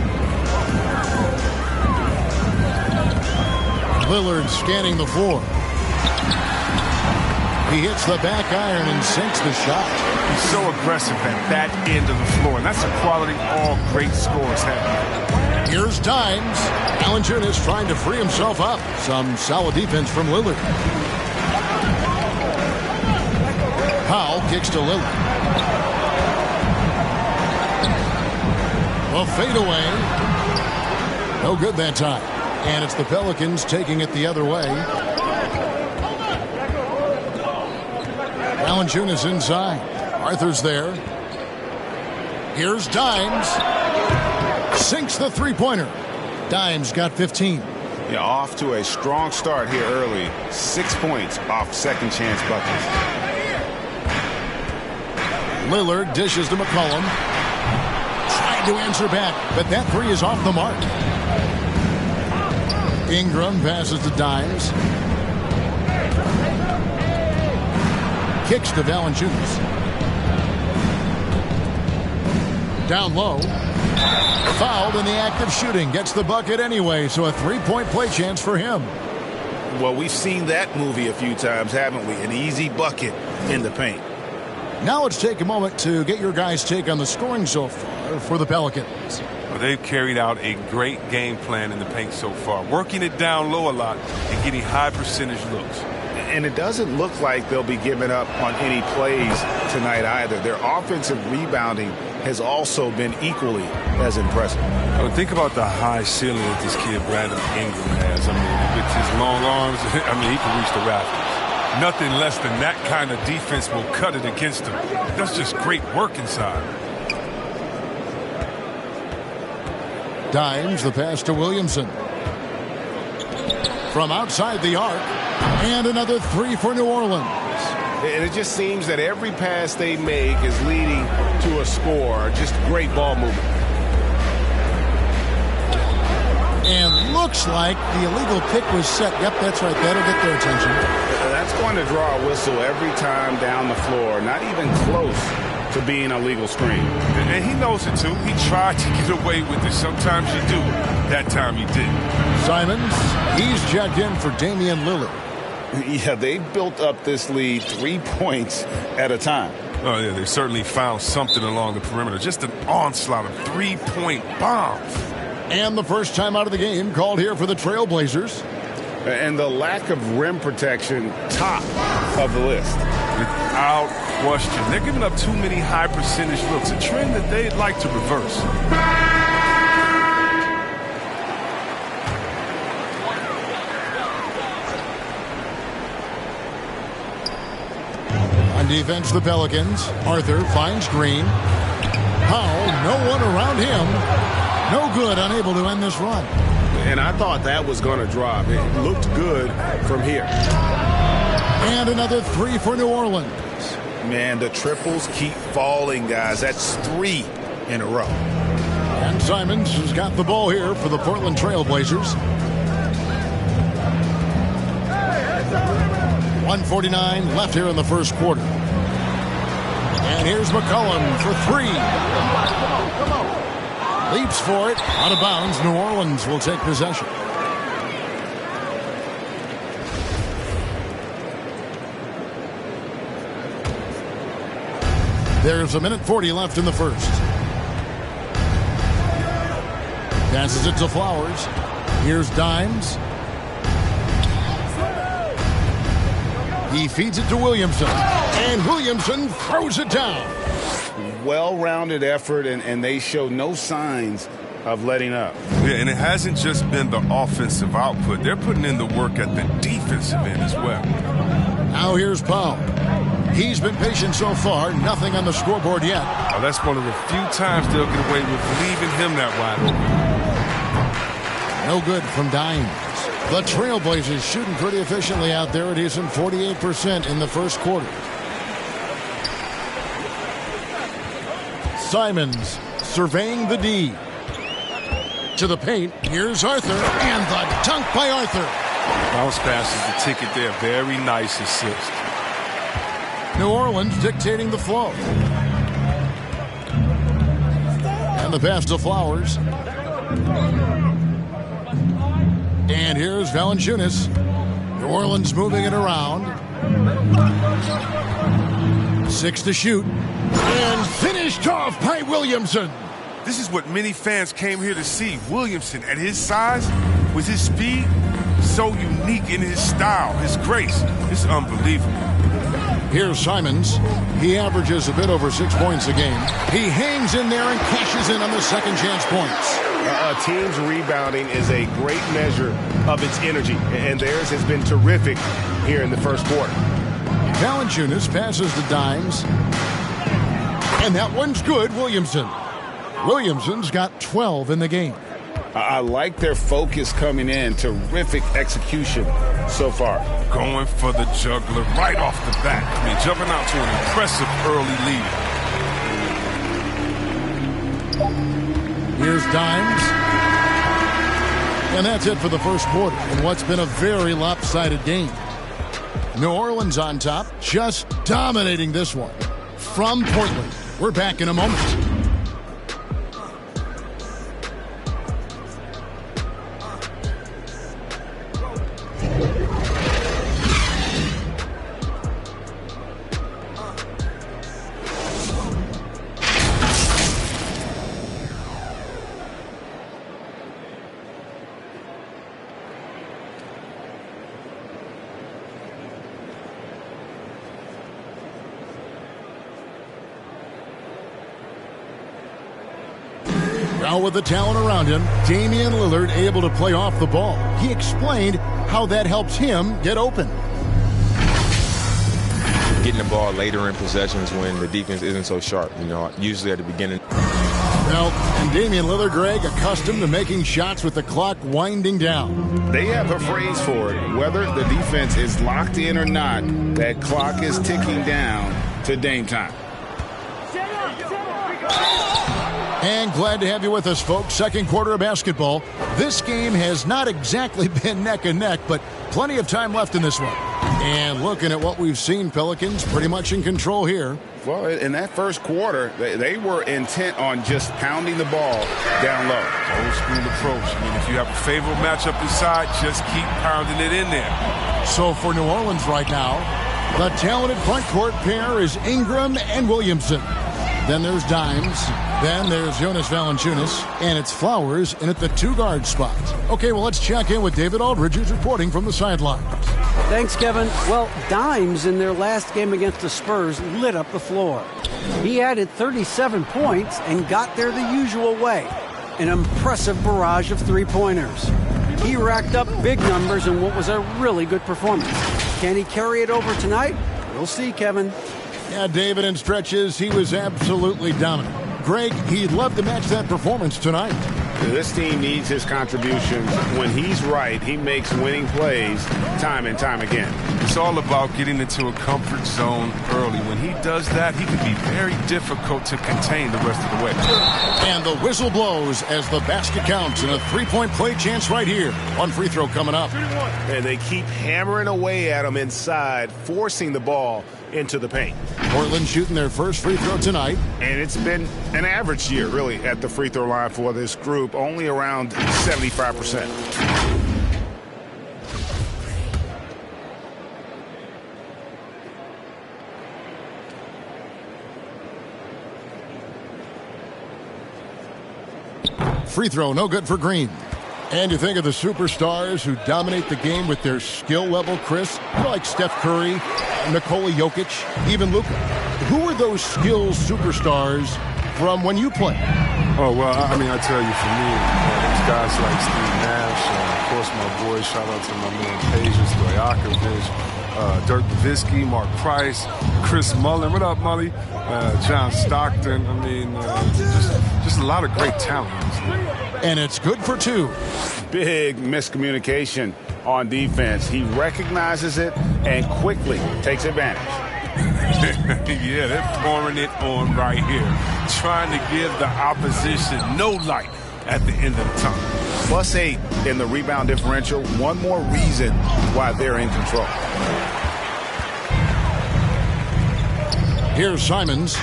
Lillard scanning the floor. He hits the back iron and sinks the shot. He's so aggressive at that end of the floor, and that's a quality all great scorers have. Here's Dimes. Valanciunas trying to free himself up. Some solid defense from Lillard. Powell kicks to Lillard. A fadeaway. No good that time. And it's the Pelicans taking it the other way. Valanciunas inside. Arthur's there. Here's Dimes. Sinks the three-pointer. Dimes got 15. Yeah, off to a strong start here early. 6 points off second chance buckets. Lillard dishes to McCollum. Trying to answer back, but that three is off the mark. Ingram passes to Dimes. Kicks to Valanciunas. Down low. Fouled in the act of shooting. Gets the bucket anyway, so a three-point play chance for him. Well, we've seen that movie a few times, haven't we? An easy bucket in the paint. Now let's take a moment to get your guys' take on the scoring so far for the Pelicans. Well, they've carried out a great game plan in the paint so far, working it down low a lot and getting high percentage looks. And it doesn't look like they'll be giving up on any plays tonight either. Their offensive rebounding has also been equally as impressive. I mean, think about the high ceiling that this kid Brandon Ingram has. I mean, with his long arms, I mean, he can reach the rafters. Nothing less than that kind of defense will cut it against him. That's just great work inside. Dimes, the pass to Williamson. From outside the arc. And another three for New Orleans. And it just seems that every pass they make is leading to a score. Just great ball movement. And looks like the illegal pick was set. Yep, that's right. That'll get their attention. That's going to draw a whistle every time down the floor. Not even close to being a legal screen. And he knows it, too. He tried to get away with it. Sometimes you do. That time he didn't. Simons, he's checked in for Damian Lillard. Yeah, they built up this lead 3 points at a time. Oh, yeah, they certainly found something along the perimeter. Just an onslaught of three-point bombs. And the first time out of the game called here for the Trailblazers. And the lack of rim protection, top of the list. Without question. They're giving up too many high percentage looks, a trend that they'd like to reverse. On defense, the Pelicans. Arthur finds Green. Powell, no one around him. No good, unable to end this run. And I thought that was going to drop. It looked good from here. And another three for New Orleans. Man, the triples keep falling, guys. That's 3 in a row. And Simons has got the ball here for the Portland Trailblazers. 1:49 left here in the first quarter. And here's McCollum for three. Leaps for it. Out of bounds. New Orleans will take possession. There's 1:40 left in the first. Passes it to Flowers. Here's Dimes. He feeds it to Williamson. And Williamson throws it down. Well-rounded effort, and they show no signs of letting up. Yeah, and it hasn't just been the offensive output. They're putting in the work at the defensive end as well. Now here's Powell. He's been patient so far. Nothing on the scoreboard yet. Now, that's one of the few times they'll get away with leaving him that wide open. No good from Dimes. The Trailblazers shooting pretty efficiently out there. It is in 48% in the first quarter. Simons surveying the D. To the paint. Here's Arthur. And the dunk by Arthur. Bounce pass is the ticket there. Very nice assist. New Orleans dictating the flow. And the pass to Flowers. And here's Valanciunas. New Orleans moving it around. 6 to shoot. And finished off by Williamson. This is what many fans came here to see. Williamson, at his size, with his speed, so unique in his style, his grace. It's unbelievable. Here's Simons. He averages a bit over 6 points a game. He hangs in there and cashes in on the second chance points. A team's rebounding is a great measure of its energy, and theirs has been terrific here in the first quarter. Valanciunas passes to Dimes. And that one's good, Williamson. Williamson's got 12 in the game. I like their focus coming in. Terrific execution so far. Going for the juggler right off the bat. I mean, jumping out to an impressive early lead. Here's Dimes. And that's it for the first quarter in what's been a very lopsided game. New Orleans on top, just dominating this one. From Portland, we're back in a moment. Now with the talent around him, Damian Lillard able to play off the ball. He explained how that helps him get open. Getting the ball later in possessions when the defense isn't so sharp, usually at the beginning. Well, and Damian Lillard, Greg, accustomed to making shots with the clock winding down. They have a phrase for it. Whether the defense is locked in or not, that clock is ticking down to Dame time. And glad to have you with us, folks. Second quarter of basketball. This game has not exactly been neck and neck, but plenty of time left in this one. And looking at what we've seen, Pelicans pretty much in control here. Well, in that first quarter, they were intent on just pounding the ball down low. Old school approach. I mean, if you have a favorable matchup inside, just keep pounding it in there. So for New Orleans right now, the talented front court pair is Ingram and Williamson. Then there's Dimes. Then there's Jonas Valanciunas. And it's Flowers in at the 2-guard spot. Okay, well, let's check in with David Aldridge, who's reporting from the sidelines. Thanks, Kevin. Well, Dimes in their last game against the Spurs lit up the floor. He added 37 points and got there the usual way. An impressive barrage of three-pointers. He racked up big numbers in what was a really good performance. Can he carry it over tonight? We'll see, Kevin. Yeah, David, in stretches, he was absolutely dominant. Greg, he'd love to match that performance tonight. This team needs his contributions. When he's right, he makes winning plays time and time again. It's all about getting into a comfort zone early. When he does that, he can be very difficult to contain the rest of the way. And the whistle blows as the basket counts and a three-point play chance right here. One free throw coming up. And they keep hammering away at him inside, forcing the ball into the paint. Portland shooting their first free throw tonight. And it's been an average year, really, at the free throw line for this group, only around 75%. Free throw, no good for Green. And you think of the superstars who dominate the game with their skill level, Chris, like Steph Curry, Nikola Jokic, even Luka. Who are those skills superstars from when you played? Oh, well, I mean, I tell you, for me, there's guys like Steve Nash, of course, my boys, shout out to my man Pages, Stojakovic, Dirk Nowitzki, Mark Price, Chris Mullin. What up, Mully? John Stockton. I mean, just a lot of great talent. And it's good for two. Big miscommunication on defense. He recognizes it and quickly takes advantage. Yeah, they're pouring it on right here, trying to give the opposition no light at the end of the tunnel. +8 in the rebound differential. One more reason why they're in control. Here's Simons.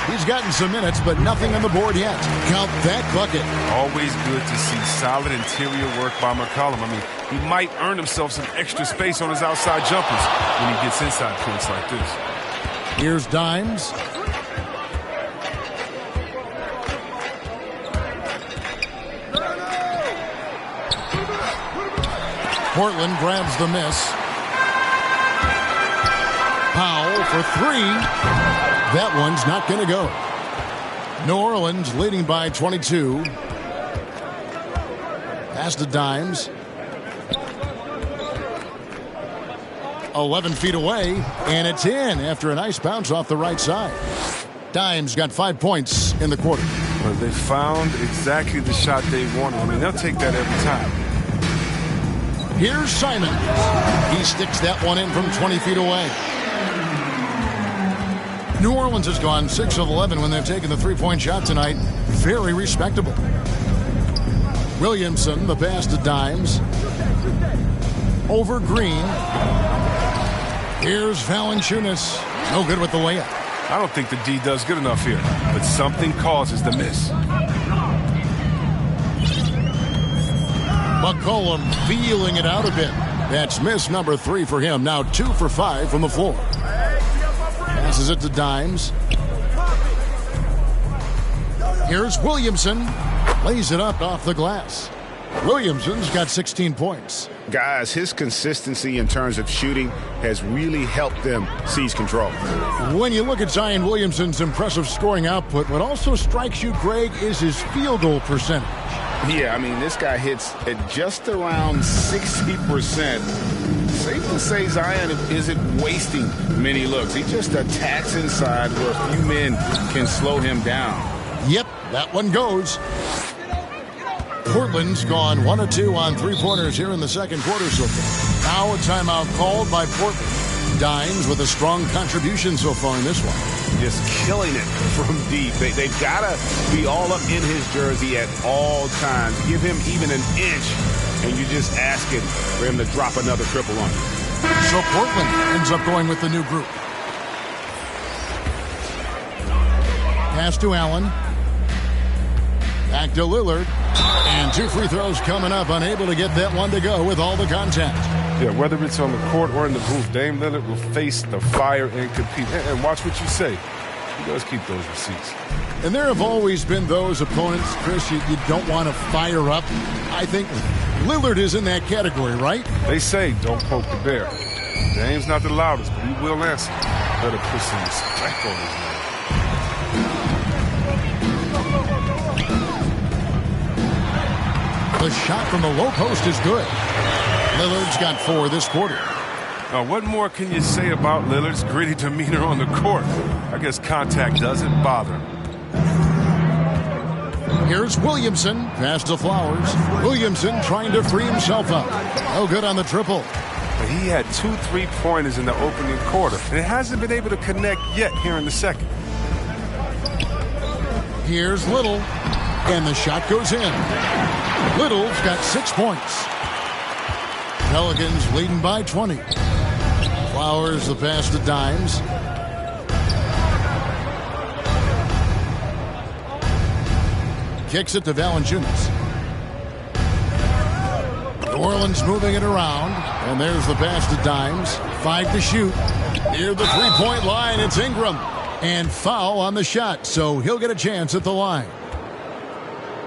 He's gotten some minutes, but nothing on the board yet. Count that bucket. Always good to see solid interior work by McCollum. I mean, he might earn himself some extra space on his outside jumpers when he gets inside points like this. Here's Dimes. Portland grabs the miss. Powell for three. That one's not going to go. New Orleans leading by 22. Pass to Dimes. 11 feet away, and it's in after a nice bounce off the right side. Dimes got 5 points in the quarter. Well, they found exactly the shot they wanted. I mean, they'll take that every time. Here's Simon. He sticks that one in from 20 feet away. New Orleans has gone 6 of 11 when they've taken the three-point shot tonight. Very respectable. Williamson, the pass to Dimes. Over Green. Here's Valanciunas. No good with the layup. I don't think the D does good enough here, but something causes the miss. McCollum feeling it out a bit. That's miss number 3 for him. Now 2 for 5 from the floor. Passes it to Dimes. Here's Williamson. Lays it up off the glass. Williamson's got 16 points. Guys, his consistency in terms of shooting has really helped them seize control. When you look at Zion Williamson's impressive scoring output, what also strikes you, Greg, is his field goal percentage. Yeah, I mean, this guy hits at just around 60%. Safe to say Zion isn't wasting many looks. He just attacks inside where a few men can slow him down. Yep, that one goes. Portland's gone 1 of 2 on three-pointers here in the second quarter so far. Now a timeout called by Portland. Dimes with a strong contribution so far in this one. Just killing it from deep. They've got to be all up in his jersey at all times. Give him even an inch, and you're just asking for him to drop another triple on you. So Portland ends up going with the new group. Pass to Allen. Back to Lillard. And 2 free throws coming up. Unable to get that one to go with all the contact. Yeah, whether it's on the court or in the booth, Dame Lillard will face the fire and compete. And watch what you say. He does keep those receipts. And there have always been those opponents, Chris, you don't want to fire up. I think Lillard is in that category, right? They say don't poke the bear. Dame's not the loudest, but he will answer. Better put some respect on his name. The shot from the low post is good. Lillard's got 4 this quarter. What more can you say about Lillard's gritty demeanor on the court? I guess contact doesn't bother him. Here's Williamson. Pass to Flowers. Williamson trying to free himself up. No good on the triple. But he had 2 3-pointers in the opening quarter, and it hasn't been able to connect yet here in the second. Here's Little. And the shot goes in. Little's got 6 points. Pelicans leading by 20. Flowers the pass to Dimes. Kicks it to Valanciunas. New Orleans moving it around. And there's the pass to Dimes. 5 to shoot. Near the three-point line, it's Ingram. And foul on the shot, so he'll get a chance at the line.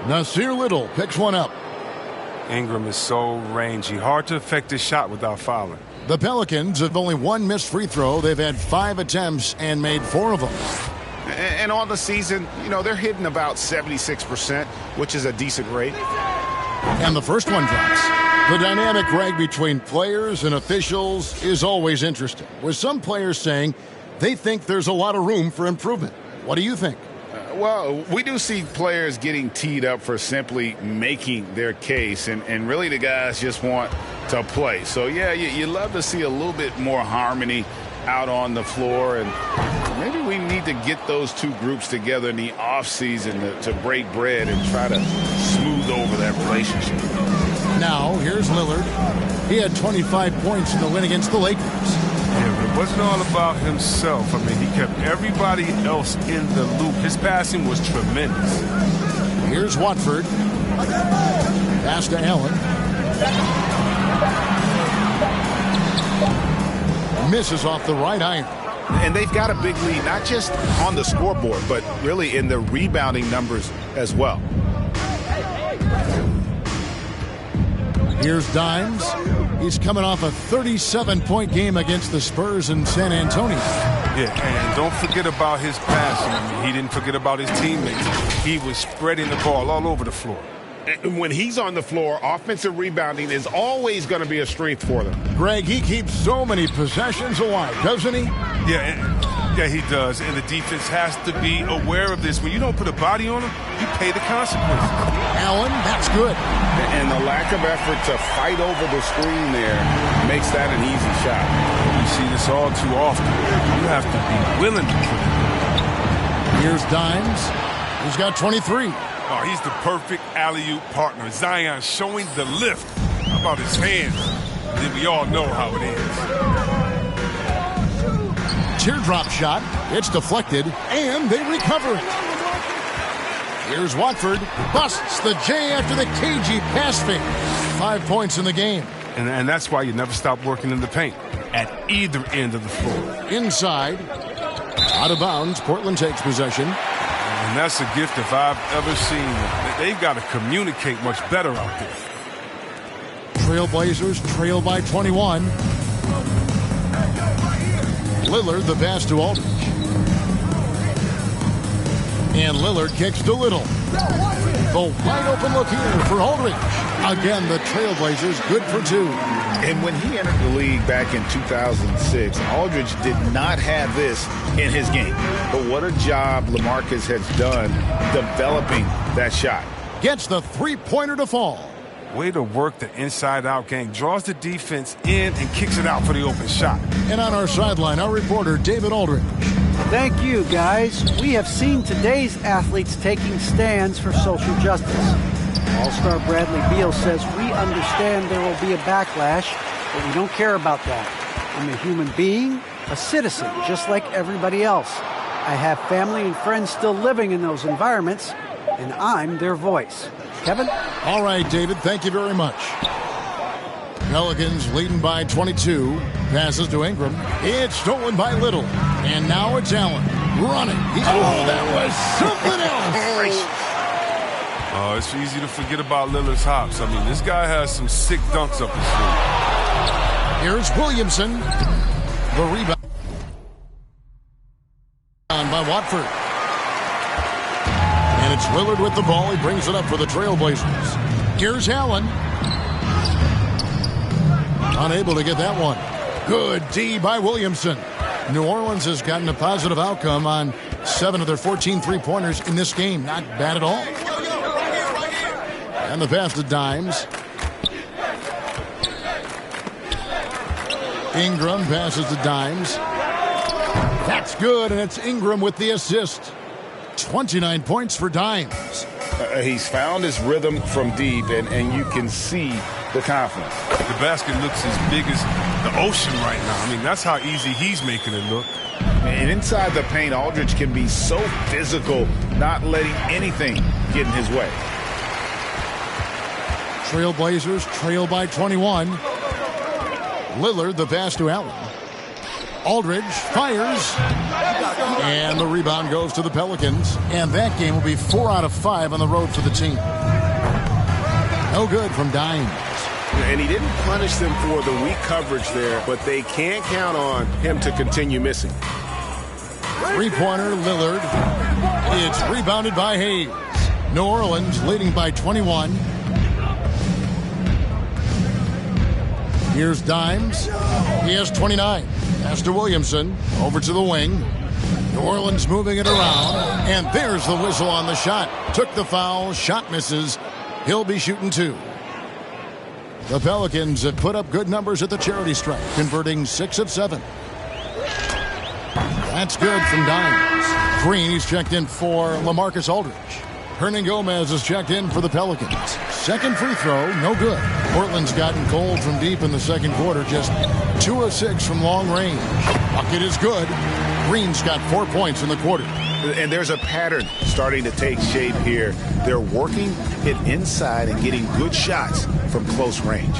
Nasir Little picks one up. Ingram is so rangy. Hard to affect his shot without fouling. The Pelicans have only 1 missed free throw. They've had 5 attempts and made 4 of them. And on the season, you know, they're hitting about 76%, which is a decent rate. And the first one drops. The dynamic, Greg, between players and officials is always interesting, with some players saying they think there's a lot of room for improvement. What do you think? Well, we do see players getting teed up for simply making their case, and really the guys just want to play. So, yeah, you love to see a little bit more harmony out on the floor, and maybe we need to get those two groups together in the offseason to break bread and try to smooth over that relationship. Now, here's Lillard. He had 25 points in the win against the Lakers. Yeah, but it wasn't all about himself. I mean, he kept everybody else in the loop. His passing was tremendous. Here's Watford. Pass to Allen. Misses off the right iron. And they've got a big lead, not just on the scoreboard, but really in the rebounding numbers as well. Here's Dimes. He's coming off a 37-point game against the Spurs in San Antonio. Yeah, and don't forget about his passing. I mean, he didn't forget about his teammates. He was spreading the ball all over the floor. And when he's on the floor, offensive rebounding is always going to be a strength for them. Greg, he keeps so many possessions alive, doesn't he? Yeah, he does. And the defense has to be aware of this. When you don't put a body on him, you pay the consequences. Allen, that's good. And the lack of effort to fight over the screen there makes that an easy shot. We see this all too often. You have to be willing to put it in. Here's Dimes. He's got 23. Oh, he's the perfect alley-oop partner. Zion showing the lift. How about his hands? Then we all know how it is. Teardrop shot. It's deflected, and they recover it. Here's Watford. Busts the J after the cagey pass fake. 5 points in the game. And that's why you never stop working in the paint at either end of the floor. Inside. Out of bounds. Portland takes possession. And that's a gift if I've ever seen them. They've got to communicate much better out there. Trailblazers trail by 21. Lillard the pass to Aldridge. And Lillard kicks to Little. The wide open look here for Aldridge. Again, the Trailblazers good for two. And when he entered the league back in 2006, Aldridge did not have this in his game. But what a job LaMarcus has done developing that shot. Gets the three-pointer to fall. Way to work the inside-out game. Draws the defense in and kicks it out for the open shot. And on our sideline, our reporter, David Aldridge. Thank you, guys. We have seen today's athletes taking stands for social justice. All-Star Bradley Beal says, we understand there will be a backlash, but we don't care about that. I'm a human being, a citizen, just like everybody else. I have family and friends still living in those environments, and I'm their voice. Kevin? All right, David, thank you very much. Pelicans leading by 22. Passes to Ingram. It's stolen by Little. And now it's Allen running. That was something else. Oh, it's easy to forget about Lillard's hops. I mean, this guy has some sick dunks up his sleeve. Here's Williamson. The rebound by Watford. And it's Lillard with the ball. He brings it up for the Trailblazers. Here's Allen. Unable to get that one. Good D by Williamson. New Orleans has gotten a positive outcome on 7 of their 14 three-pointers in this game. Not bad at all. And the pass to Dimes. Ingram passes to Dimes. That's good, and it's Ingram with the assist. 29 points for Dimes. He's found his rhythm from deep, and you can see the confidence. The basket looks as big as the ocean right now. I mean, that's how easy he's making it look. And inside the paint, Aldridge can be so physical, not letting anything get in his way. Trailblazers trail by 21. Lillard, the pass to Allen. Aldridge fires. And the rebound goes to the Pelicans. And that game will be 4 out of 5 on the road for the team. No good from Dimes. And he didn't punish them for the weak coverage there, but they can't count on him to continue missing. Three-pointer, Lillard. It's rebounded by Hayes. New Orleans leading by 21. Here's Dimes. He has 29. Pass to Williamson. Over to the wing. New Orleans moving it around. And there's the whistle on the shot. Took the foul. Shot misses. He'll be shooting 2. The Pelicans have put up good numbers at the charity stripe, converting 6 of 7. That's good from Dimes. Green, he's checked in for LaMarcus Aldridge. Hernan Gomez is checked in for the Pelicans. Second free throw, no good. Portland's gotten cold from deep in the second quarter, just 2 of 6 from long range. Bucket is good. Green's got 4 points in the quarter. And there's a pattern starting to take shape here. They're working it inside and getting good shots from close range.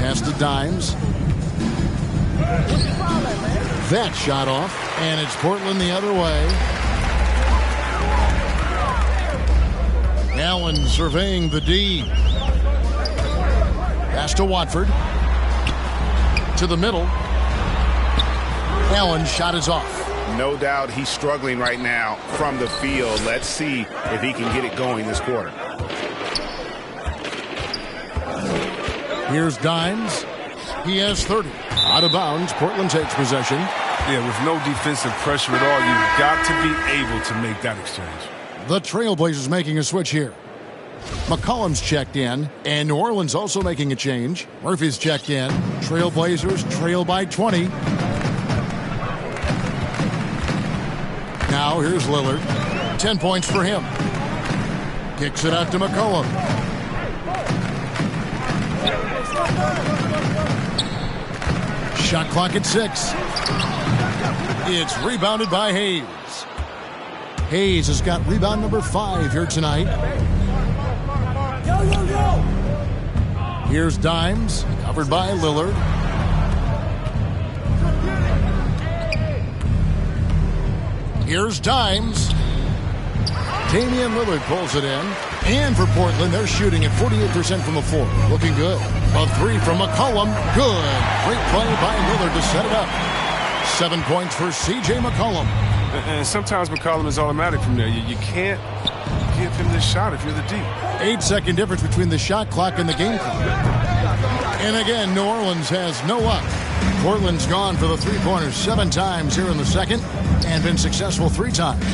Pass to Dimes. That shot off, and it's Portland the other way. Allen surveying the D. Pass to Watford. To the middle. Allen's shot is off. No doubt he's struggling right now from the field. Let's see if he can get it going this quarter. Here's Dimes. He has 30. Out of bounds, Portland takes possession. Yeah, with no defensive pressure at all, you've got to be able to make that exchange. The Trailblazers making a switch here. McCollum's checked in, and New Orleans also making a change. Murphy's checked in. Trailblazers trail by 20. Now here's Lillard. 10 points for him. Kicks it out to McCollum. Shot clock at 6. It's rebounded by Hayes. Hayes has got rebound number 5 here tonight. Here's Dimes, covered by Lillard. Here's Dimes. Damian Lillard pulls it in. And for Portland, they're shooting at 48% from the floor. Looking good. A 3 from McCollum. Good. Great play by Lillard to set it up. 7 points for C.J. McCollum. And sometimes McCollum is automatic from there. You can't give him this shot if you're the D. 8-second difference between the shot clock and the game clock. And again, New Orleans has no luck. Portland's gone for the three-pointers 7 times here in the second and been successful 3 times.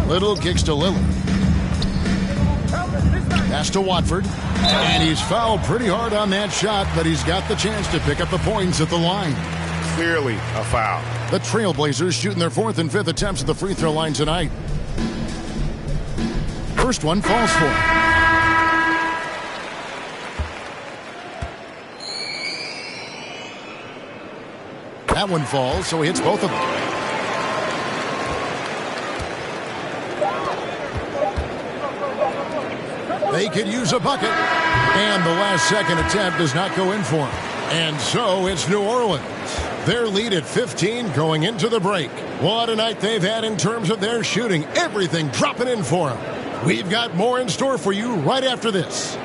Little kicks to Lillard. Pass to Watford. And he's fouled pretty hard on that shot, but he's got the chance to pick up the points at the line. Clearly a foul. The Trailblazers shooting their 4th and 5th attempts at the free throw line tonight. First one falls for him. That one falls, so he hits both of them. They could use a bucket. And the last second attempt does not go in for him. And so it's New Orleans. Their lead at 15 going into the break. What a night they've had in terms of their shooting. Everything dropping in for them. We've got more in store for you right after this.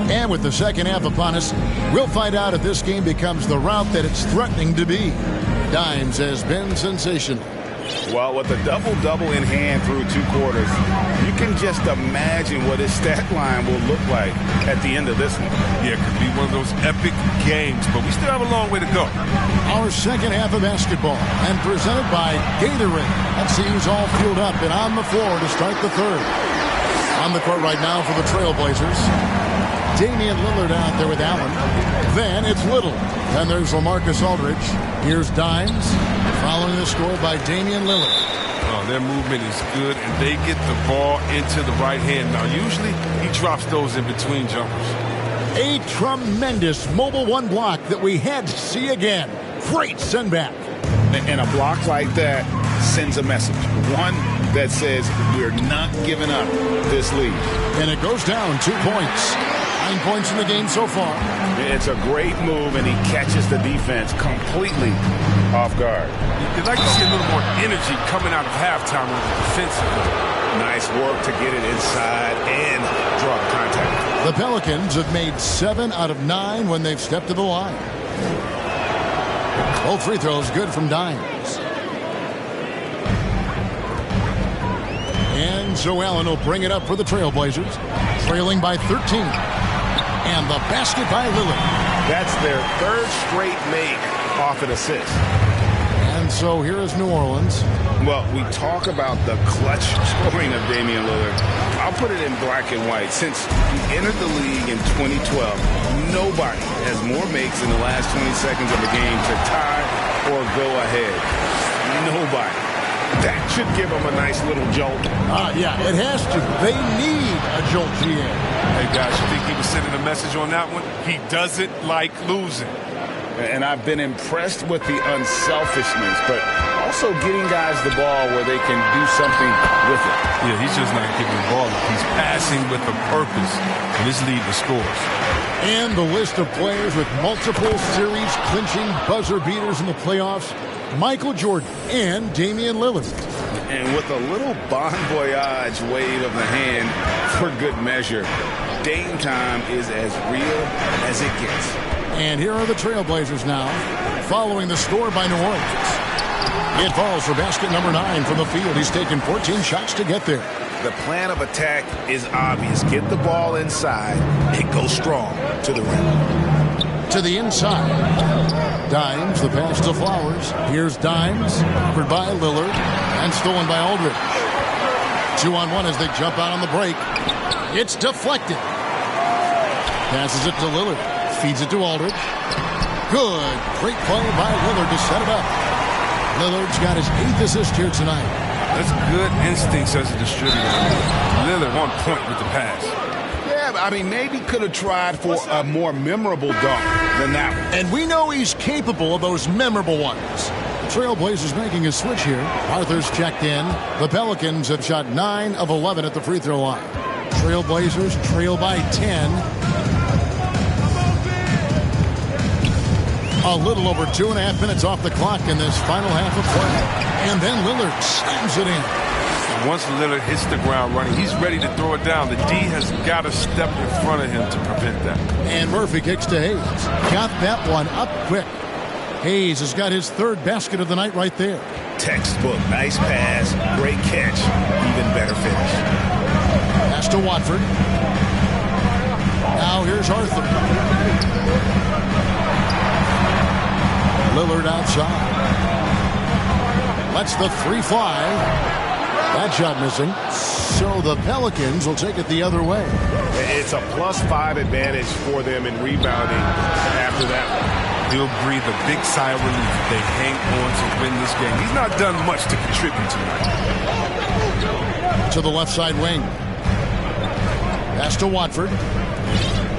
And with the second half upon us, we'll find out if this game becomes the route that it's threatening to be. Dimes has been sensational. Well, with a double-double in hand through 2 quarters, you can just imagine what his stat line will look like at the end of this one. Yeah, it could be one of those epic games, but we still have a long way to go. Our second half of basketball, and presented by Gatorade. Let's see who's all fueled up and on the floor to start the third. On the court right now for the Trailblazers. Damian Lillard out there with Allen. Then it's Little. Then there's LaMarcus Aldridge. Here's Dimes. Following the score by Damian Lillard. Oh, their movement is good, and they get the ball into the right hand. Now, usually he drops those in between jumpers. A tremendous mobile 1 block that we had to see again. Great send back. And a block like that sends a message. One that says we're not giving up this lead. And it goes down 2 points. 9 points in the game so far. It's a great move, and he catches the defense completely off guard. You'd like to see a little more energy coming out of halftime on the defensive. Nice work to get it inside and draw the contact. The Pelicans have made 7 out of 9 when they've stepped to the line. Both free throws good from Dimes. And Joe Allen will bring it up for the Trailblazers, trailing by 13. And the basket by Lillard. That's their third straight make off an assist. And so here is New Orleans. Well, we talk about the clutch scoring of Damian Lillard. I'll put it in black and white. Since he entered the league in 2012, nobody has more makes in the last 20 seconds of the game to tie or go ahead. Nobody. That should give them a nice little jolt. Yeah, it has to. They need a jolt here. Hey, guys, you think he was sending a message on that one? He doesn't like losing. And I've been impressed with the unselfishness, but also getting guys the ball where they can do something with it. Yeah, he's just not giving the ball. He's passing with a purpose, and this lead to scores. And the list of players with multiple series-clinching buzzer beaters in the playoffs, Michael Jordan and Damian Lillard. And with a little bon voyage wave of the hand for good measure, Dame time is as real as it gets. And here are the Trailblazers now, following the score by New Orleans. It falls for basket number 9 from the field. He's taken 14 shots to get there. The plan of attack is obvious. Get the ball inside and go strong to the rim. To the inside. Dimes, the pass to Flowers. Here's Dimes, covered by Lillard, and stolen by Aldridge. 2-on-1 as they jump out on the break. It's deflected. Passes it to Lillard. Feeds it to Aldridge. Good. Great play by Lillard to set it up. Lillard's got his 8th assist here tonight. That's good instincts as a distributor. Lillard on point with the pass. Yeah, I mean, maybe could have tried for a more memorable dunk than that one. And we know he's capable of those memorable ones. The Trailblazers making a switch here. Arthur's checked in. The Pelicans have shot 9 of 11 at the free throw line. Trailblazers trail by 10. A little over 2.5 minutes off the clock in this final half of play. And then Lillard slams it in. Once Lillard hits the ground running, he's ready to throw it down. The D has got to step in front of him to prevent that. And Murphy kicks to Hayes. Got that one up quick. Hayes has got his 3rd basket of the night right there. Textbook. Nice pass. Great catch. Even better finish. Pass to Watford. Now here's Arthur. Lillard outside. Lets the 3 fly. That shot missing. So the Pelicans will take it the other way. It's a +5 advantage for them in rebounding after that one. He'll breathe a big sigh of relief. They hang on to win this game. He's not done much to contribute tonight. To the left side wing. Pass to Watford.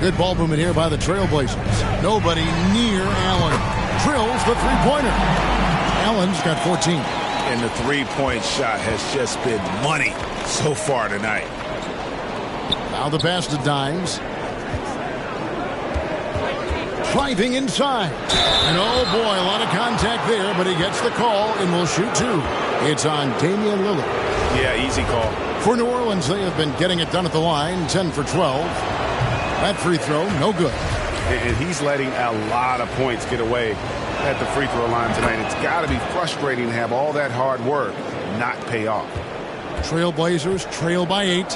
Good ball movement here by the Trailblazers. Nobody near Allen. Drills the three-pointer. Allen's got 14. And the three-point shot has just been money so far tonight. Now the pass to Dimes. Driving inside. And oh boy, a lot of contact there, but he gets the call and will shoot 2. It's on Damian Lillard. Yeah, easy call. For New Orleans, they have been getting it done at the line, 10 for 12. That free throw, no good. And he's letting a lot of points get away at the free throw line tonight. It's got to be frustrating to have all that hard work not pay off. Trailblazers trail by 8.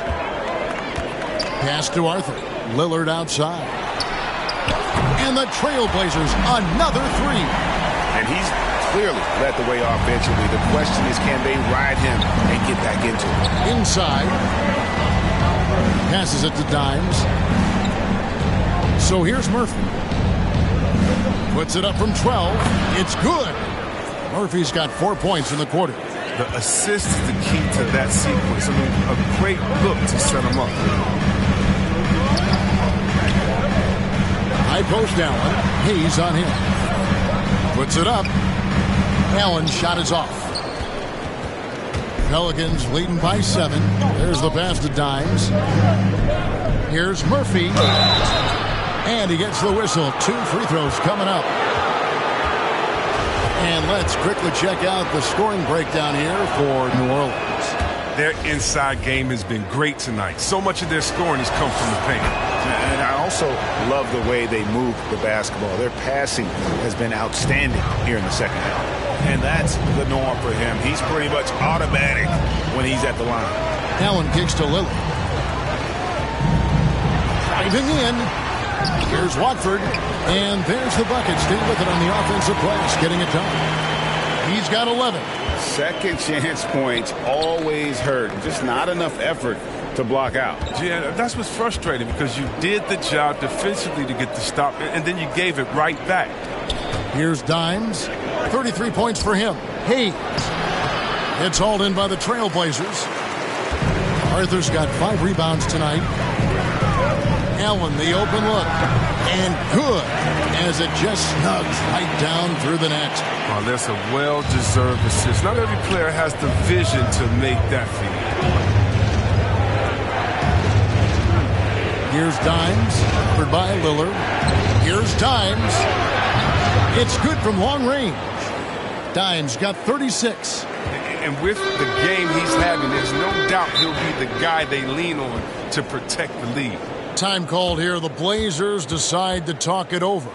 Pass to Arthur. Lillard outside. And the Trailblazers, another 3. And he's clearly led the way offensively. The question is, can they ride him and get back into it? Inside. Passes it to Dimes. So here's Murphy. Puts it up from 12. It's good. Murphy's got 4 points in the quarter. The assist is the key to that sequence. I mean, a great look to set him up. High post Allen. Hayes on him. Puts it up. Allen's shot is off. Pelicans leading by 7. There's the pass to Dimes. Here's Murphy. And he gets the whistle. 2 free throws coming up. And let's quickly check out the scoring breakdown here for New Orleans. Their inside game has been great tonight. So much of their scoring has come from the paint. And I also love the way they move the basketball. Their passing has been outstanding here in the second half. And that's the norm for him. He's pretty much automatic when he's at the line. Allen kicks to Lillard. Driving in. Here's Watford. And there's the bucket. Stay with it on the offensive glass, getting it done. He's got 11. Second chance points always hurt. Just not enough effort to block out. Yeah, that's what's frustrating because you did the job defensively to get the stop, and then you gave it right back. Here's Dimes. 33 points for him. Hayes. It's hauled in by the Trailblazers. Arthur's got 5 rebounds tonight. Allen, the open look. And good, as it just snugs right down through the net. Well, that's a well-deserved assist. Not every player has the vision to make that feed. Here's Dimes, covered by Lillard. Here's Dimes. It's good from long range. Dimes got 36. And with the game he's having, there's no doubt he'll be the guy they lean on to protect the lead. Time called here. The Blazers decide to talk it over.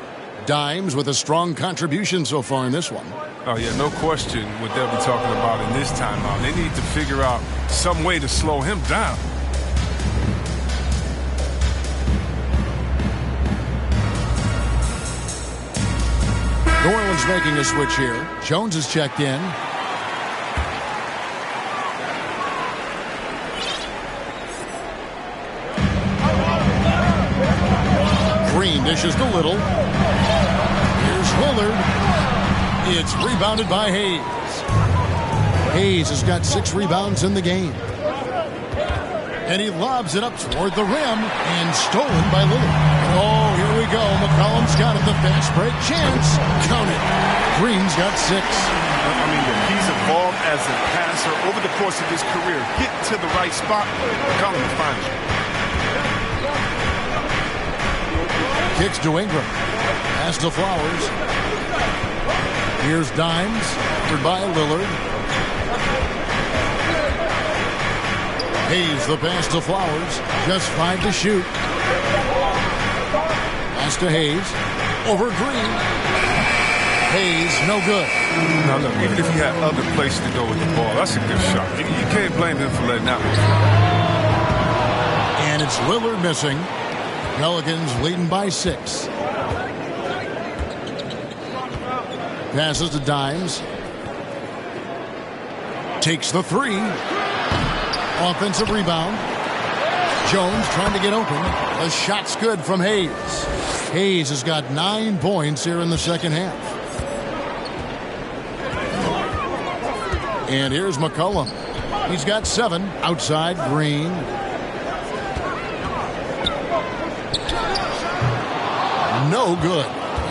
Dimes with a strong contribution so far in this one. Oh, yeah, no question what they'll be talking about in this timeout. They need to figure out some way to slow him down. New Orleans making a switch here. Jones is checked in. Green dishes to Little. Here's Lillard. It's rebounded by Hayes. Hayes has got 6 rebounds in the game. And he lobs it up toward the rim and stolen by Lillard. Oh, here we go. McCollum's got it. The fast break chance. Count it. Green's got 6. I mean, he's evolved as a passer over the course of his career. Get to the right spot. McCollum will find it. Kicks to Ingram. Pass to Flowers. Here's Dimes. Covered by Lillard. Hayes, the pass to Flowers. Just 5 to shoot. Pass to Hayes. Over Green. Hayes, no good. Now, look, even if he had other places to go with the ball, that's a good shot. You can't blame him for letting that one. And it's Lillard missing. Pelicans leading by 6. Passes to Dimes. Takes the 3. Offensive rebound. Jones trying to get open. The shot's good from Hayes. Hayes has got 9 points here in the second half. And here's McCollum. He's got 7. Outside, Green. No good.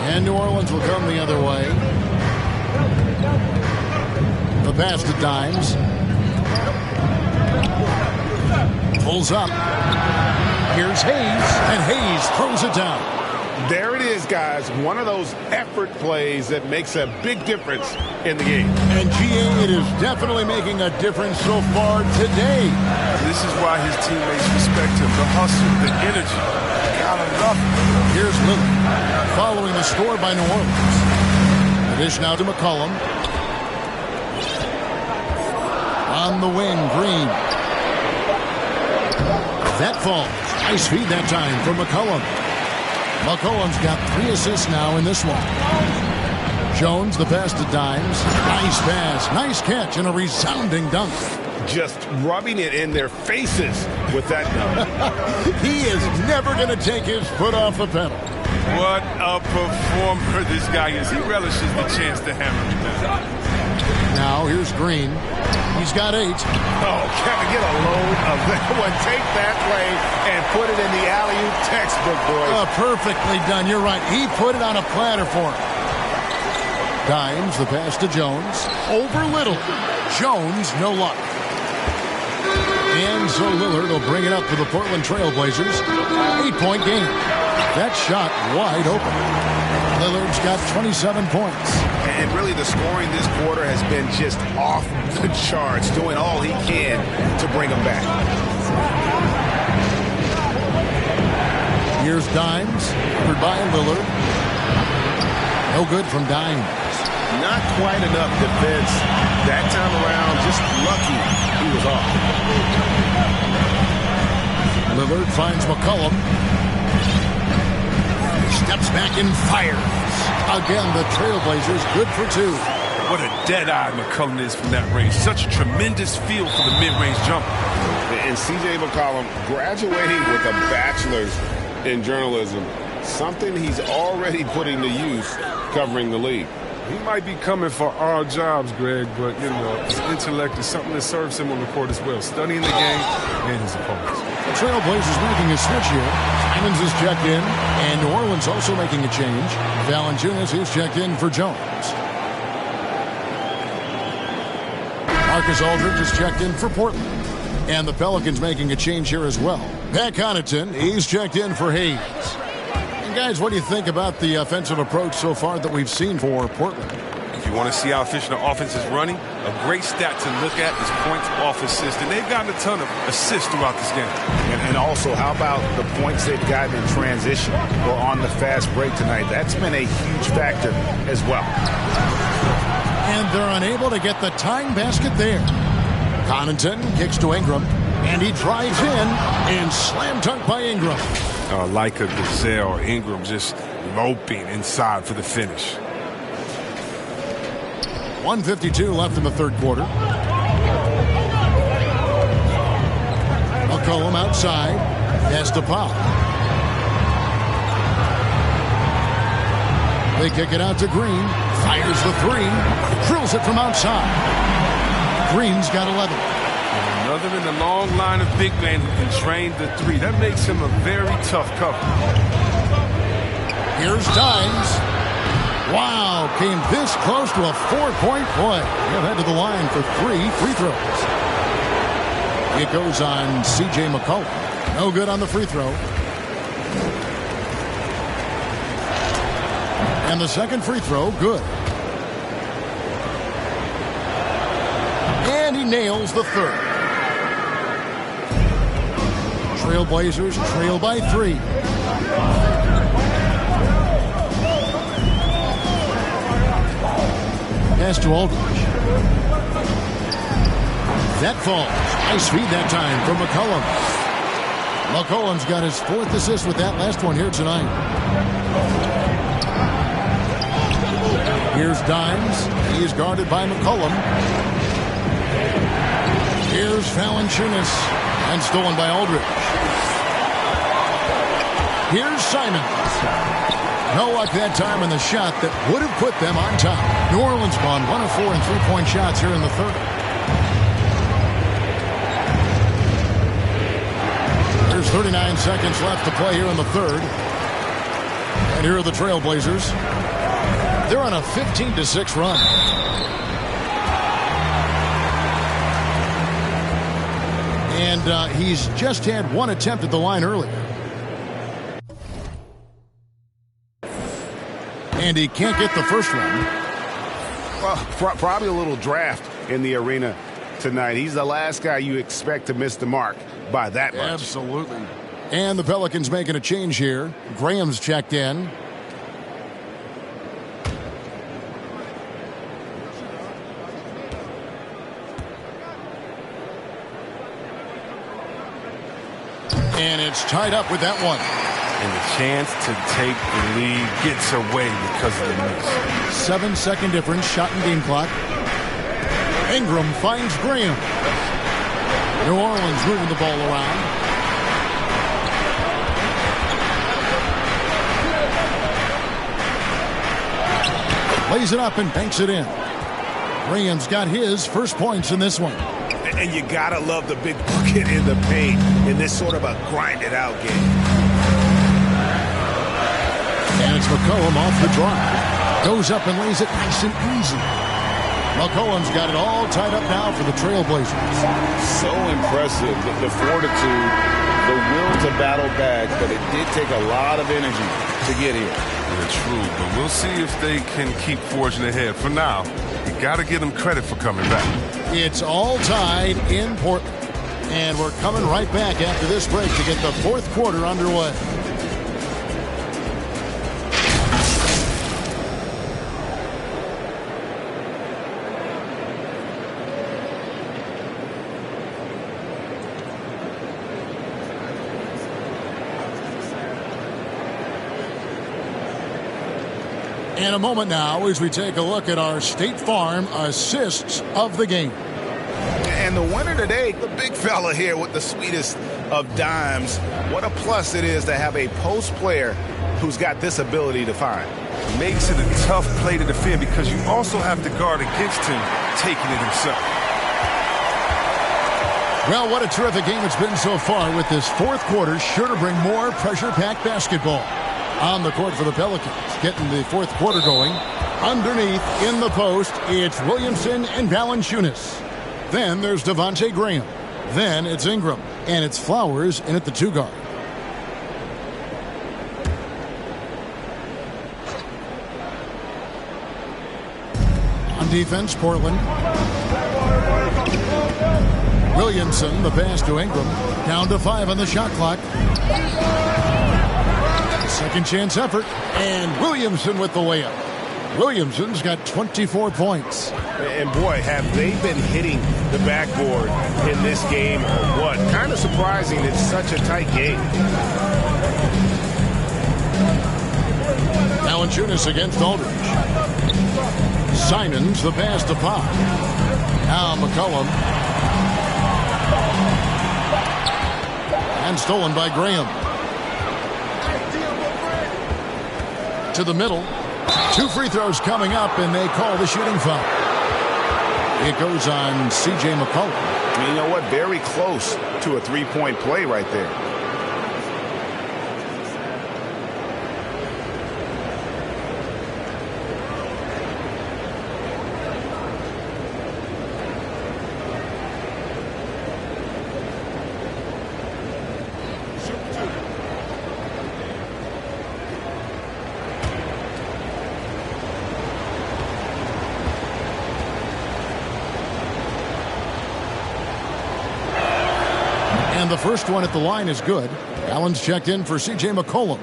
And New Orleans will come the other way. The pass to Dimes. Pulls up. Here's Hayes. And Hayes throws it down. There it is, guys. One of those effort plays that makes a big difference in the game. And GA, it is definitely making a difference so far today. This is why his teammates respect him. The hustle, the energy. Gotta love it. Here's Lillard following the score by New Orleans. The dish now to McCollum. On the wing, Green. That falls. Nice feed that time for McCollum. McCollum's got 3 assists now in this one. Jones, the pass to Dimes. Nice pass, nice catch, and a resounding dunk. Just rubbing it in their faces with that dunk. He is never going to take his foot off the pedal. What a performer this guy is. He relishes the chance to hammer it down. Now, here's Green. He's got 8. Oh, Kevin, get a load of that one. Take that play and put it in the alley-oop textbook, boys. Perfectly done. You're right. He put it on a platter for him. Dimes, the pass to Jones. Over Little. Jones, no luck. And so Lillard will bring it up for the Portland Trailblazers. 8-point game. That shot wide open. Lillard's got 27 points. And really the scoring this quarter has been just off the charts, doing all he can to bring them back. Here's Dimes, covered by Lillard. No good from Dimes. Not quite enough defense that time around. Just lucky he was off. Lillard finds McCollum. Steps back and fires. Again, the Trailblazers good for two. What a dead-eye McCollum is from that range. Such a tremendous feel for the mid-range jumper. And C.J. McCollum graduating with a bachelor's in journalism. Something he's already putting to use covering the league. He might be coming for our jobs, Greg, but, you know, his intellect is something that serves him on the court as well. Studying the game and his opponents. The Trailblazers making a switch here. Simons is checked in, and New Orleans also making a change. Valanciunas is checked in for Jones. Marcus Aldridge is checked in for Portland. And the Pelicans making a change here as well. Pat Connaughton, he's checked in for Hayes. And guys, what do you think about the offensive approach so far that we've seen for Portland? If you want to see how efficient the offense is running, a great stat to look at is points off assist. And they've gotten a ton of assists throughout this game. And also, how about the points they've gotten in transition or on the fast break tonight? That's been a huge factor as well. And they're unable to get the tying basket there. Connaughton kicks to Ingram, and he drives in and slam dunk by Ingram. Like a gazelle, or Ingram just loping inside for the finish. 1:52 left in the third quarter. McCollum outside. Pass to Pop. They kick it out to Green. Fires the three. Drills it from outside. Green's got 11. Another in the long line of big men who can drain the three. That makes him a very tough cover. Here's Dimes. Wow, came this close to a 4-point play. He'll head to the line for 3 free throws. It goes on C.J. McCollum. No good on the free throw. And the second free throw, good. And he nails the third. Trailblazers trail by 3. Pass to Aldridge. That falls. Nice feed that time from McCollum. McCollum's got his 4th assist with that last one here tonight. Here's Dimes. He is guarded by McCollum. Here's Valanciunas. And stolen by Aldridge. Here's Simons. No luck that time in the shot that would have put them on top. New Orleans gone 1 of 4 in 3-point shots here in the third. There's 39 seconds left to play here in the third. And here are the Trailblazers. They're on a 15-6 run. And he's just had 1 attempt at the line earlier. And he can't get the first one. Well, probably a little draft in the arena tonight. He's the last guy you expect to miss the mark by that much. Absolutely. And the Pelicans making a change here. Graham's checked in. And it's tied up with that one. And the chance to take the lead gets away because of the miss. 7-second difference, shot and game clock. Ingram finds Graham. New Orleans moving the ball around. Lays it up and banks it in. Graham's got his first points in this one. And you gotta love the big bucket in the paint in this sort of a grinded-out game. And it's McCollum off the drive. Goes up and lays it nice and easy. McCollum's got it all tied up now for the Trailblazers. So impressive, the fortitude, the will to battle back, but it did take a lot of energy to get here. Yeah, true, but we'll see if they can keep forging ahead. For now, you got to give them credit for coming back. It's all tied in Portland. And we're coming right back after this break to get the fourth quarter underway. In a moment now as we take a look at our State Farm assists of the game. And the winner today, the big fella here with the sweetest of dimes. What a plus it is to have a post player who's got this ability to find. Makes it a tough play to defend because you also have to guard against him taking it himself. Well, what a terrific game it's been so far with this fourth quarter. Sure to bring more pressure-packed basketball on the court for the Pelicans. Getting the fourth quarter going. Underneath, in the post, it's Williamson and Valanciunas. Then there's Devontae Graham. Then it's Ingram. And it's Flowers in at the 2 guard. On defense, Portland. Williamson, the pass to Ingram. Down to 5 on the shot clock. Second chance effort. And Williamson with the layup. Williamson's got 24 points. And boy, have they been hitting the backboard in this game or what? Kind of surprising it's such a tight game. Valanciunas against Aldridge. Simons, the pass to Pop. Now McCollum. And stolen by Graham. To the middle. 2 free throws coming up, and they call the shooting foul. It goes on C.J. McCollum. You know what? Very close to a 3-point play right there. And the first one at the line is good. Allen's checked in for C.J. McCollum.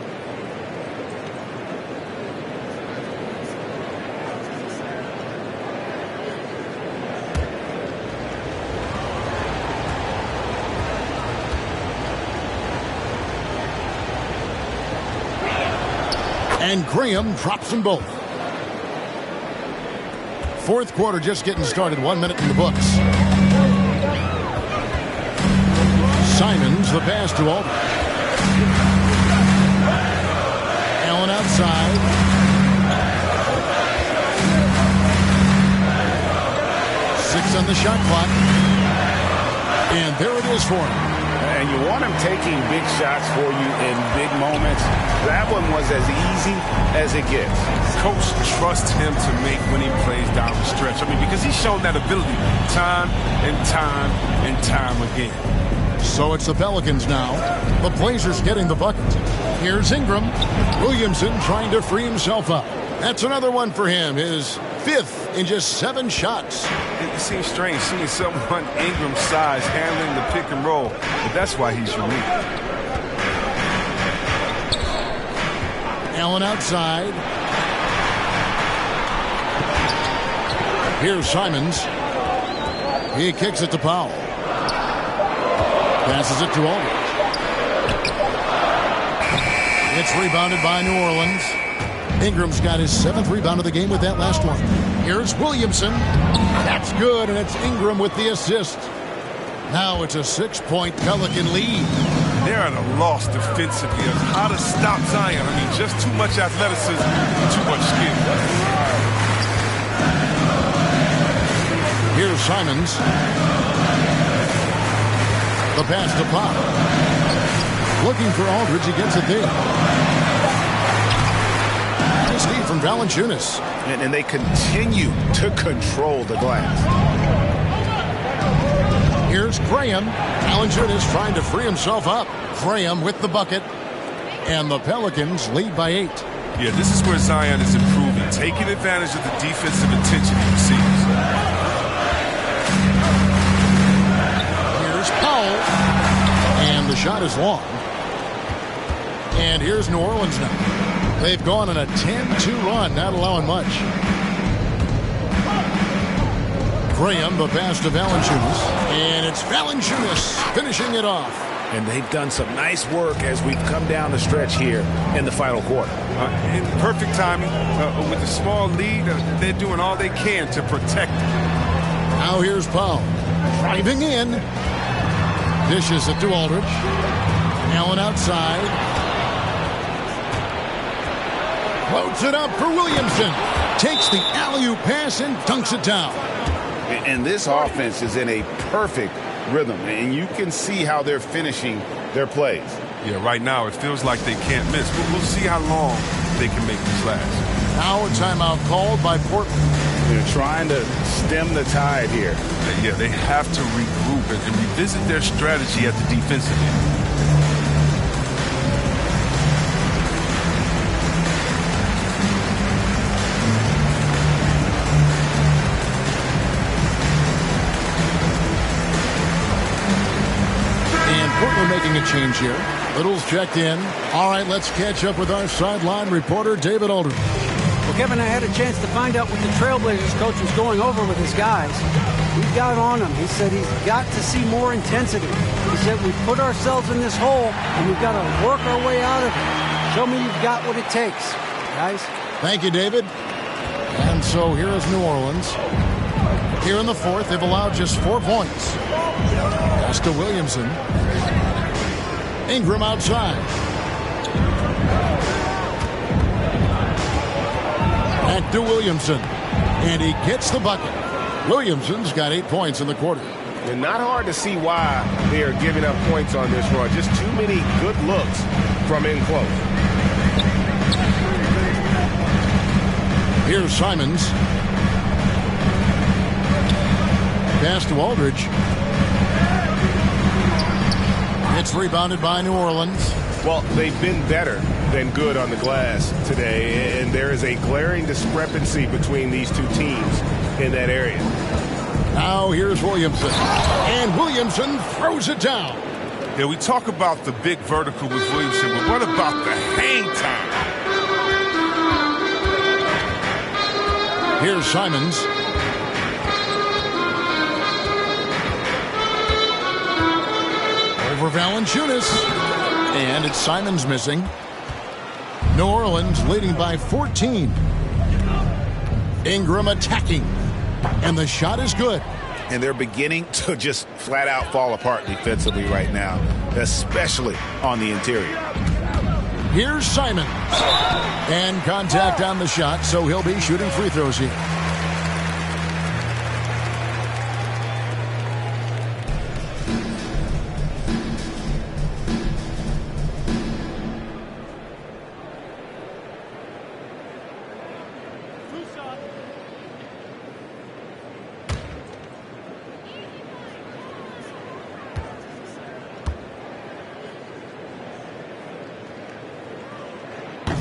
And Graham drops them both. Fourth quarter just getting started. 1 minute in the books. Simons, the pass to Aldridge. Allen outside. Six on the shot clock. And there it is for him. And you want him taking big shots for you in big moments. That one was as easy as it gets. Coach trusts him to make winning plays down the stretch. I mean, because he's shown that ability time and time and time again. So it's the Pelicans now. The Blazers getting the bucket. Here's Ingram. Williamson trying to free himself up. That's another one for him. His 5th in just 7 shots. It seems strange seeing someone Ingram's size handling the pick and roll, but that's why he's unique. Allen outside. Here's Simons. He kicks it to Powell. Passes it to Aldridge. It's rebounded by New Orleans. Ingram's got his 7th rebound of the game with that last one. Here's Williamson. That's good, and it's Ingram with the assist. Now it's a 6-point Pelican lead. They're at a loss defensively of how to stop Zion. I mean, just too much athleticism, too much skill. Here's Simons. The pass to Pop. Looking for Aldridge. He gets it there. Nice lead from Valanciunas. And they continue to control the glass. Here's Graham. Valanciunas trying to free himself up. Graham with the bucket. And the Pelicans lead by 8. Yeah, this is where Zion is improving, taking advantage of the defensive attention he receives. Here's Powell. And the shot is long. And here's New Orleans now. They've gone on a 10-2 run, not allowing much. Graham, the pass to Valanciunas. And it's Valanciunas finishing it off. And they've done some nice work as we've come down the stretch here in the final quarter. In perfect timing. With a small lead, they're doing all they can to protect it. Now here's Powell. Driving in. Dishes it to Aldridge. Allen outside. Floats it up for Williamson. Takes the alley-oop pass and dunks it down. And this offense is in a perfect rhythm, and you can see how they're finishing their plays. Yeah, right now it feels like they can't miss, but we'll see how long they can make this last. Now a timeout called by Portland. They're trying to stem the tide here. Yeah, they have to regroup and revisit their strategy at the defensive end. Portland making a change here. Little's checked in. All right, let's catch up with our sideline reporter, David Aldridge. Well, Kevin, I had a chance to find out what the Trailblazers coach was going over with his guys. We got on him. He said he's got to see more intensity. He said we put ourselves in this hole, and we've got to work our way out of it. Show me you've got what it takes, guys. Thank you, David. And so here is New Orleans. Here in the fourth, they've allowed just 4 points. Pass to Williamson. Ingram outside. Back to Williamson. And he gets the bucket. Williamson's got 8 points in the quarter. And not hard to see why they are giving up points on this run. Just too many good looks from in close. Here's Simons. Pass to Aldridge. It's rebounded by New Orleans. Well, they've been better than good on the glass today, and there is a glaring discrepancy between these two teams in that area. Now here's Williamson. And Williamson throws it down. Yeah, we talk about the big vertical with Williamson, but what about the hang time? Here's Simons. For Valanciunas, and it's Simons missing. New Orleans leading by 14. Ingram attacking, and the shot is good. And they're beginning to just flat out fall apart defensively right now, especially on the interior. Here's Simons, and contact on the shot, so he'll be shooting free throws here.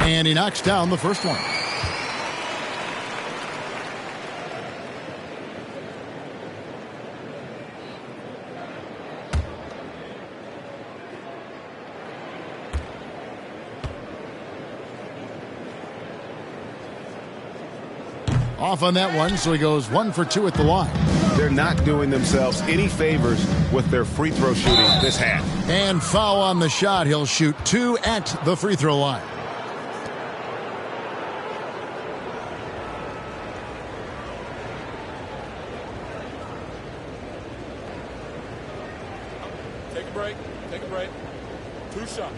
And he knocks down the first one. Off on that one, so he goes 1 for 2 at the line. They're not doing themselves any favors with their free throw shooting this half. And foul on the shot. He'll shoot 2 at the free throw line. Take a break. Take a break. 2 shots.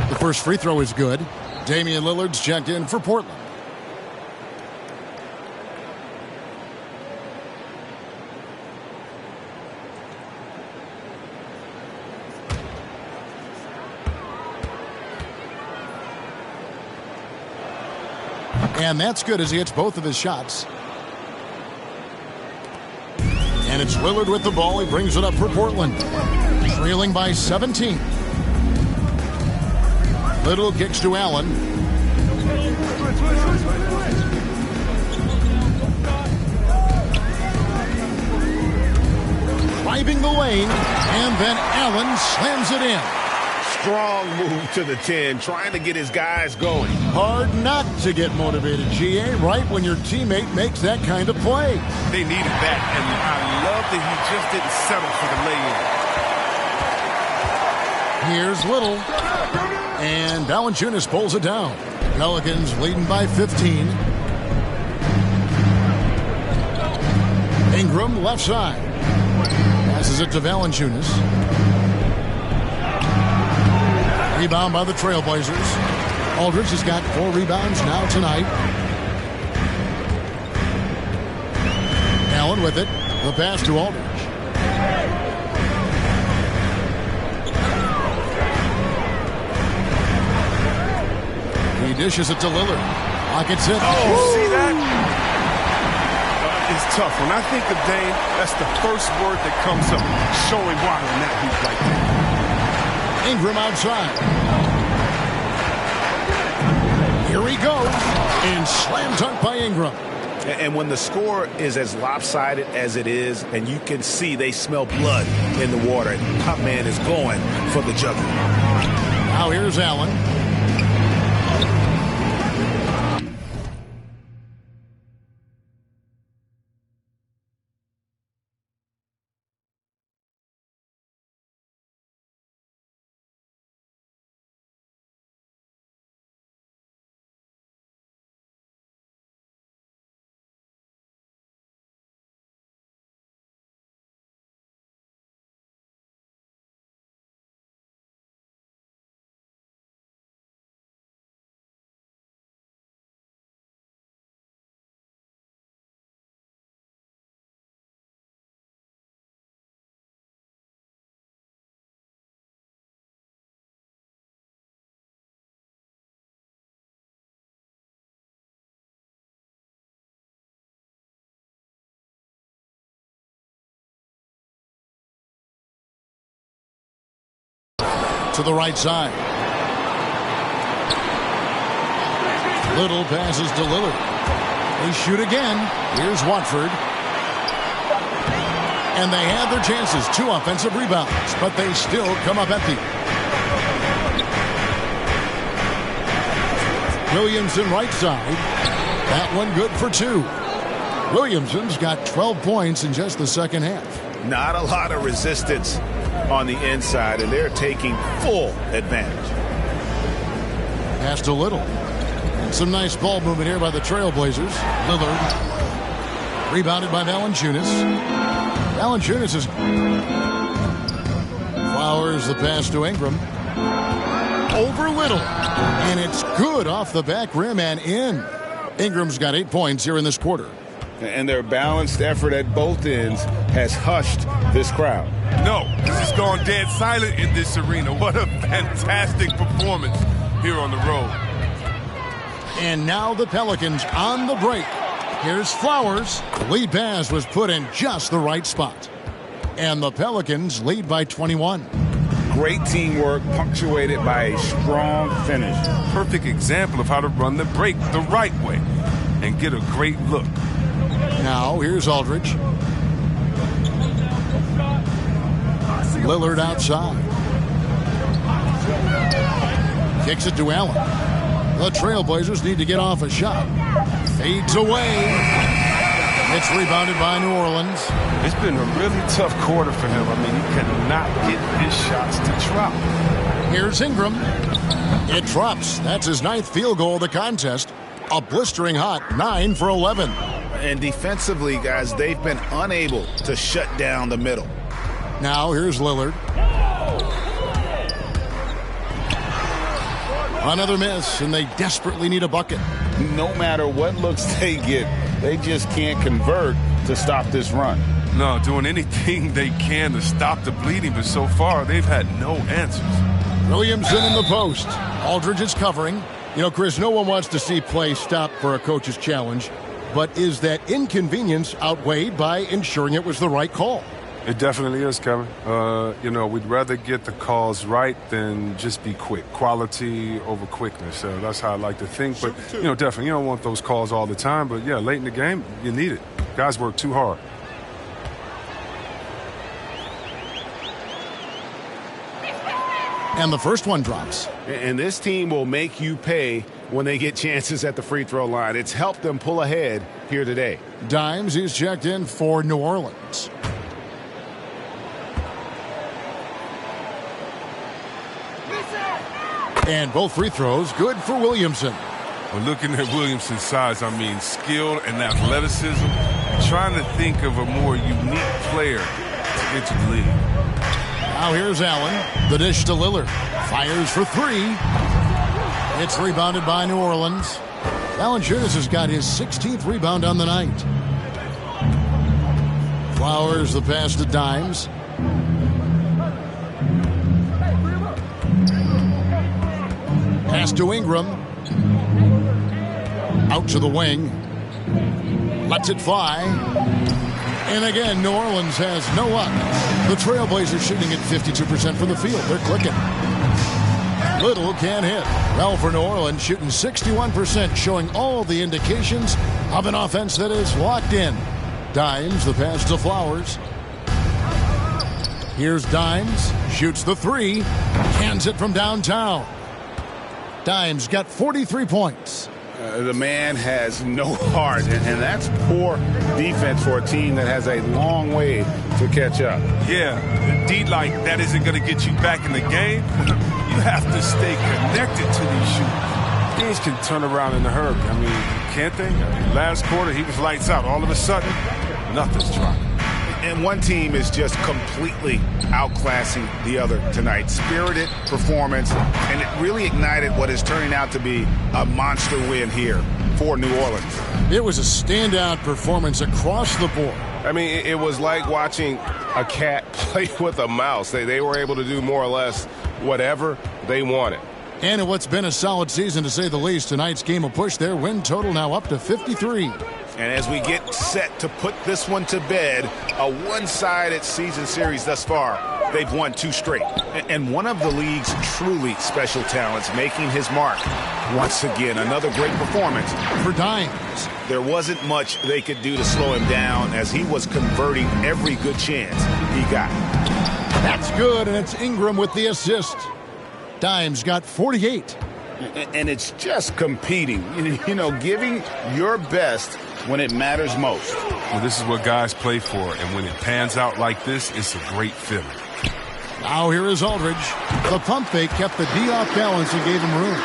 The first free throw is good. Damian Lillard's checked in for Portland. And that's good as he hits both of his shots. And it's Lillard with the ball. He brings it up for Portland. Trailing by 17. Little kicks to Allen. Driving the lane, and then Allen slams it in. Strong move to the 10, trying to get his guys going. Hard not to get motivated, GA, right when your teammate makes that kind of play. They needed that, and I love that he just didn't settle for the lay-in. Here's Little. And Valanciunas pulls it down. Pelicans leading by 15. Ingram left side. Passes it to Valanciunas. Rebound by the Trailblazers. Aldridge has got 4 rebounds now tonight. Allen with it. The pass to Aldridge. He dishes it to Lillard. Pockets it. Oh, see that? It's tough. When I think of Dame, that's the first word that comes up. Showing why on that hoop right there. Ingram outside. Here he goes. And slam dunk by Ingram. And when the score is as lopsided as it is, and you can see they smell blood in the water, and top man is going for the jugular. Now here's Allen. To the right side. Little passes to Lillard. They shoot again. Here's Watford. And they have their chances. 2 offensive rebounds, but they still come up empty. Williamson right side. That one good for 2. Williamson's got 12 points in just the second half. Not a lot of resistance on the inside, and they're taking full advantage. Pass to Little. Some nice ball movement here by the Trailblazers. Lillard. Rebounded by Valanciunas. Valanciunas is... Flowers the pass to Ingram. Over Little. And it's good off the back rim and in. Ingram's got 8 points here in this quarter. And their balanced effort at both ends has hushed this crowd. No, this has gone dead silent in this arena. What a fantastic performance here on the road. And now the Pelicans on the break. Here's Flowers. The lead pass was put in just the right spot. And the Pelicans lead by 21. Great teamwork punctuated by a strong finish. Perfect example of how to run the break the right way and get a great look. Now here's Aldridge. Lillard outside. Kicks it to Allen. The Trailblazers need to get off a shot. Fades away. It's rebounded by New Orleans. It's been a really tough quarter for him. I mean, he cannot get his shots to drop. Here's Ingram. It drops. That's his 9th field goal of the contest. A blistering hot 9 for 11. And defensively, guys, they've been unable to shut down the middle. Now here's Lillard. Another miss, and they desperately need a bucket. No matter what looks they get, they just can't convert to stop this run. No, doing anything they can to stop the bleeding, but so far they've had no answers. Williamson in the post. Aldridge is covering. You know, Chris, no one wants to see play stop for a coach's challenge, but is that inconvenience outweighed by ensuring it was the right call? It definitely is, Kevin. You know, we'd rather get the calls right than just be quick. Quality over quickness. That's how I like to think. But, you know, definitely, you don't want those calls all the time. But, yeah, late in the game, you need it. Guys work too hard. And the first one drops. And this team will make you pay when they get chances at the free throw line. It's helped them pull ahead here today. Dimes is checked in for New Orleans. And both free throws good for Williamson. Well, looking at Williamson's size, I mean, skill and athleticism. Trying to think of a more unique player to get to the league. Now here's Allen. The dish to Lillard. Fires for three. It's rebounded by New Orleans. Valanciunas has got his 16th rebound on the night. Flowers the pass to Dimes. Pass to Ingram. Out to the wing. Lets it fly. And again, New Orleans has no luck. The Trailblazers shooting at 52% from the field. They're clicking. Little can't hit. Well, for New Orleans, shooting 61%, showing all the indications of an offense that is locked in. Dimes, the pass to Flowers. Here's Dimes. Shoots the three. Hands it from downtown. Dimes got 43 points. The man has no heart, and that's poor defense for a team that has a long way to catch up. Yeah, D like that isn't going to get you back in the game. You have to stay connected to these shooters. Teams can turn around in a hurry. I mean, can't they? Last quarter, he was lights out. All of a sudden, nothing's dropping. And one team is just completely outclassing the other tonight. Spirited performance, and it really ignited what is turning out to be a monster win here for New Orleans. It was a standout performance across the board. I mean, it was like watching a cat play with a mouse. They were able to do more or less whatever they wanted. And in what's been a solid season, to say the least, tonight's game will push their win total now up to 53. And as we get set to put this one to bed, a one-sided season series thus far, they've won 2 straight. And one of the league's truly special talents making his mark. Once again, another great performance for Dimes. There wasn't much they could do to slow him down as he was converting every good chance he got. That's good, and it's Ingram with the assist. Dimes got 48. And it's just competing, you know, giving your best when it matters most. Well, this is what guys play for, and when it pans out like this, it's a great feeling. Now here is Aldridge. The pump fake kept the D off balance and gave him room.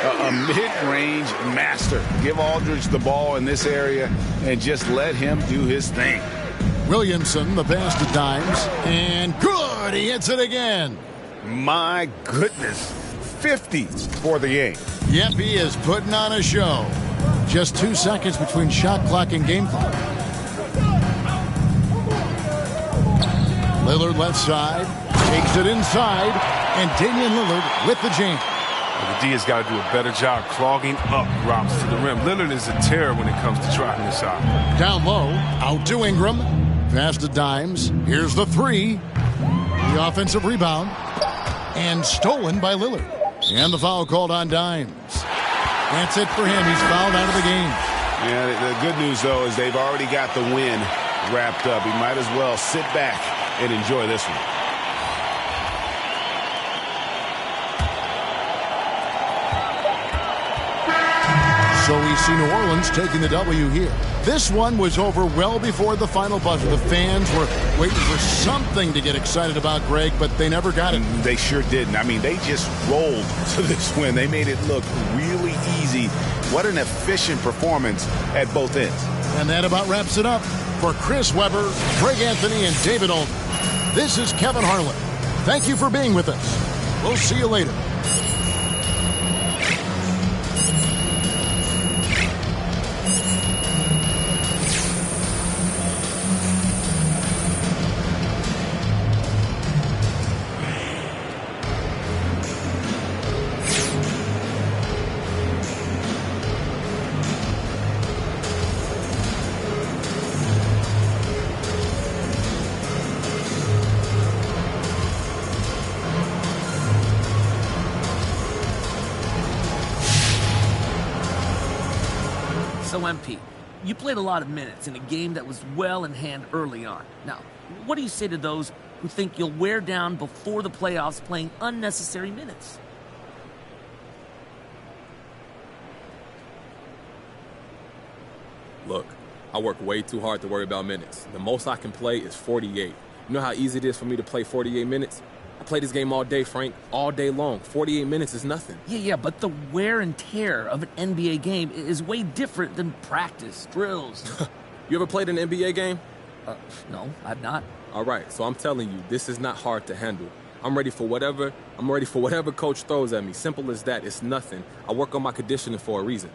A mid-range master. Give Aldridge the ball in this area and just let him do his thing. Williamson, the pass to Dimes, and good! He hits it again. My goodness. 50 for the game. Yep, he is putting on a show. Just 2 seconds between shot clock and game clock. Lillard left side, takes it inside, and Damian Lillard with the jam. Well, the D has got to do a better job clogging up routes to the rim. Lillard is a terror when it comes to driving this out. Down low, out to Ingram. Pass to Dimes. Here's the three. The offensive rebound. And stolen by Lillard. And the foul called on Dimes. That's it for him. He's fouled out of the game. Yeah, the good news, though, is they've already got the win wrapped up. He might as well sit back and enjoy this one. So we see New Orleans taking the W here. This one was over well before the final buzzer. The fans were waiting for something to get excited about, Greg, but they never got it. They sure didn't. I mean, they just rolled to this win. They made it look really easy. What an efficient performance at both ends. And that about wraps it up. For Chris Webber, Greg Anthony, and David Alden, this is Kevin Harlan. Thank you for being with us. We'll see you later. So, MP, you played a lot of minutes in a game that was well in hand early on. Now, what do you say to those who think you'll wear down before the playoffs playing unnecessary minutes. Look, I work way too hard to worry about minutes. The most I can play is 48. You know how easy it is for me to play 48 minutes? I play this game all day, Frank, all day long. 48 minutes is nothing. Yeah, but the wear and tear of an NBA game is way different than practice, drills. You ever played an NBA game? No, I've not. All right, so I'm telling you, this is not hard to handle. I'm ready for whatever coach throws at me. Simple as that. It's nothing. I work on my conditioning for a reason.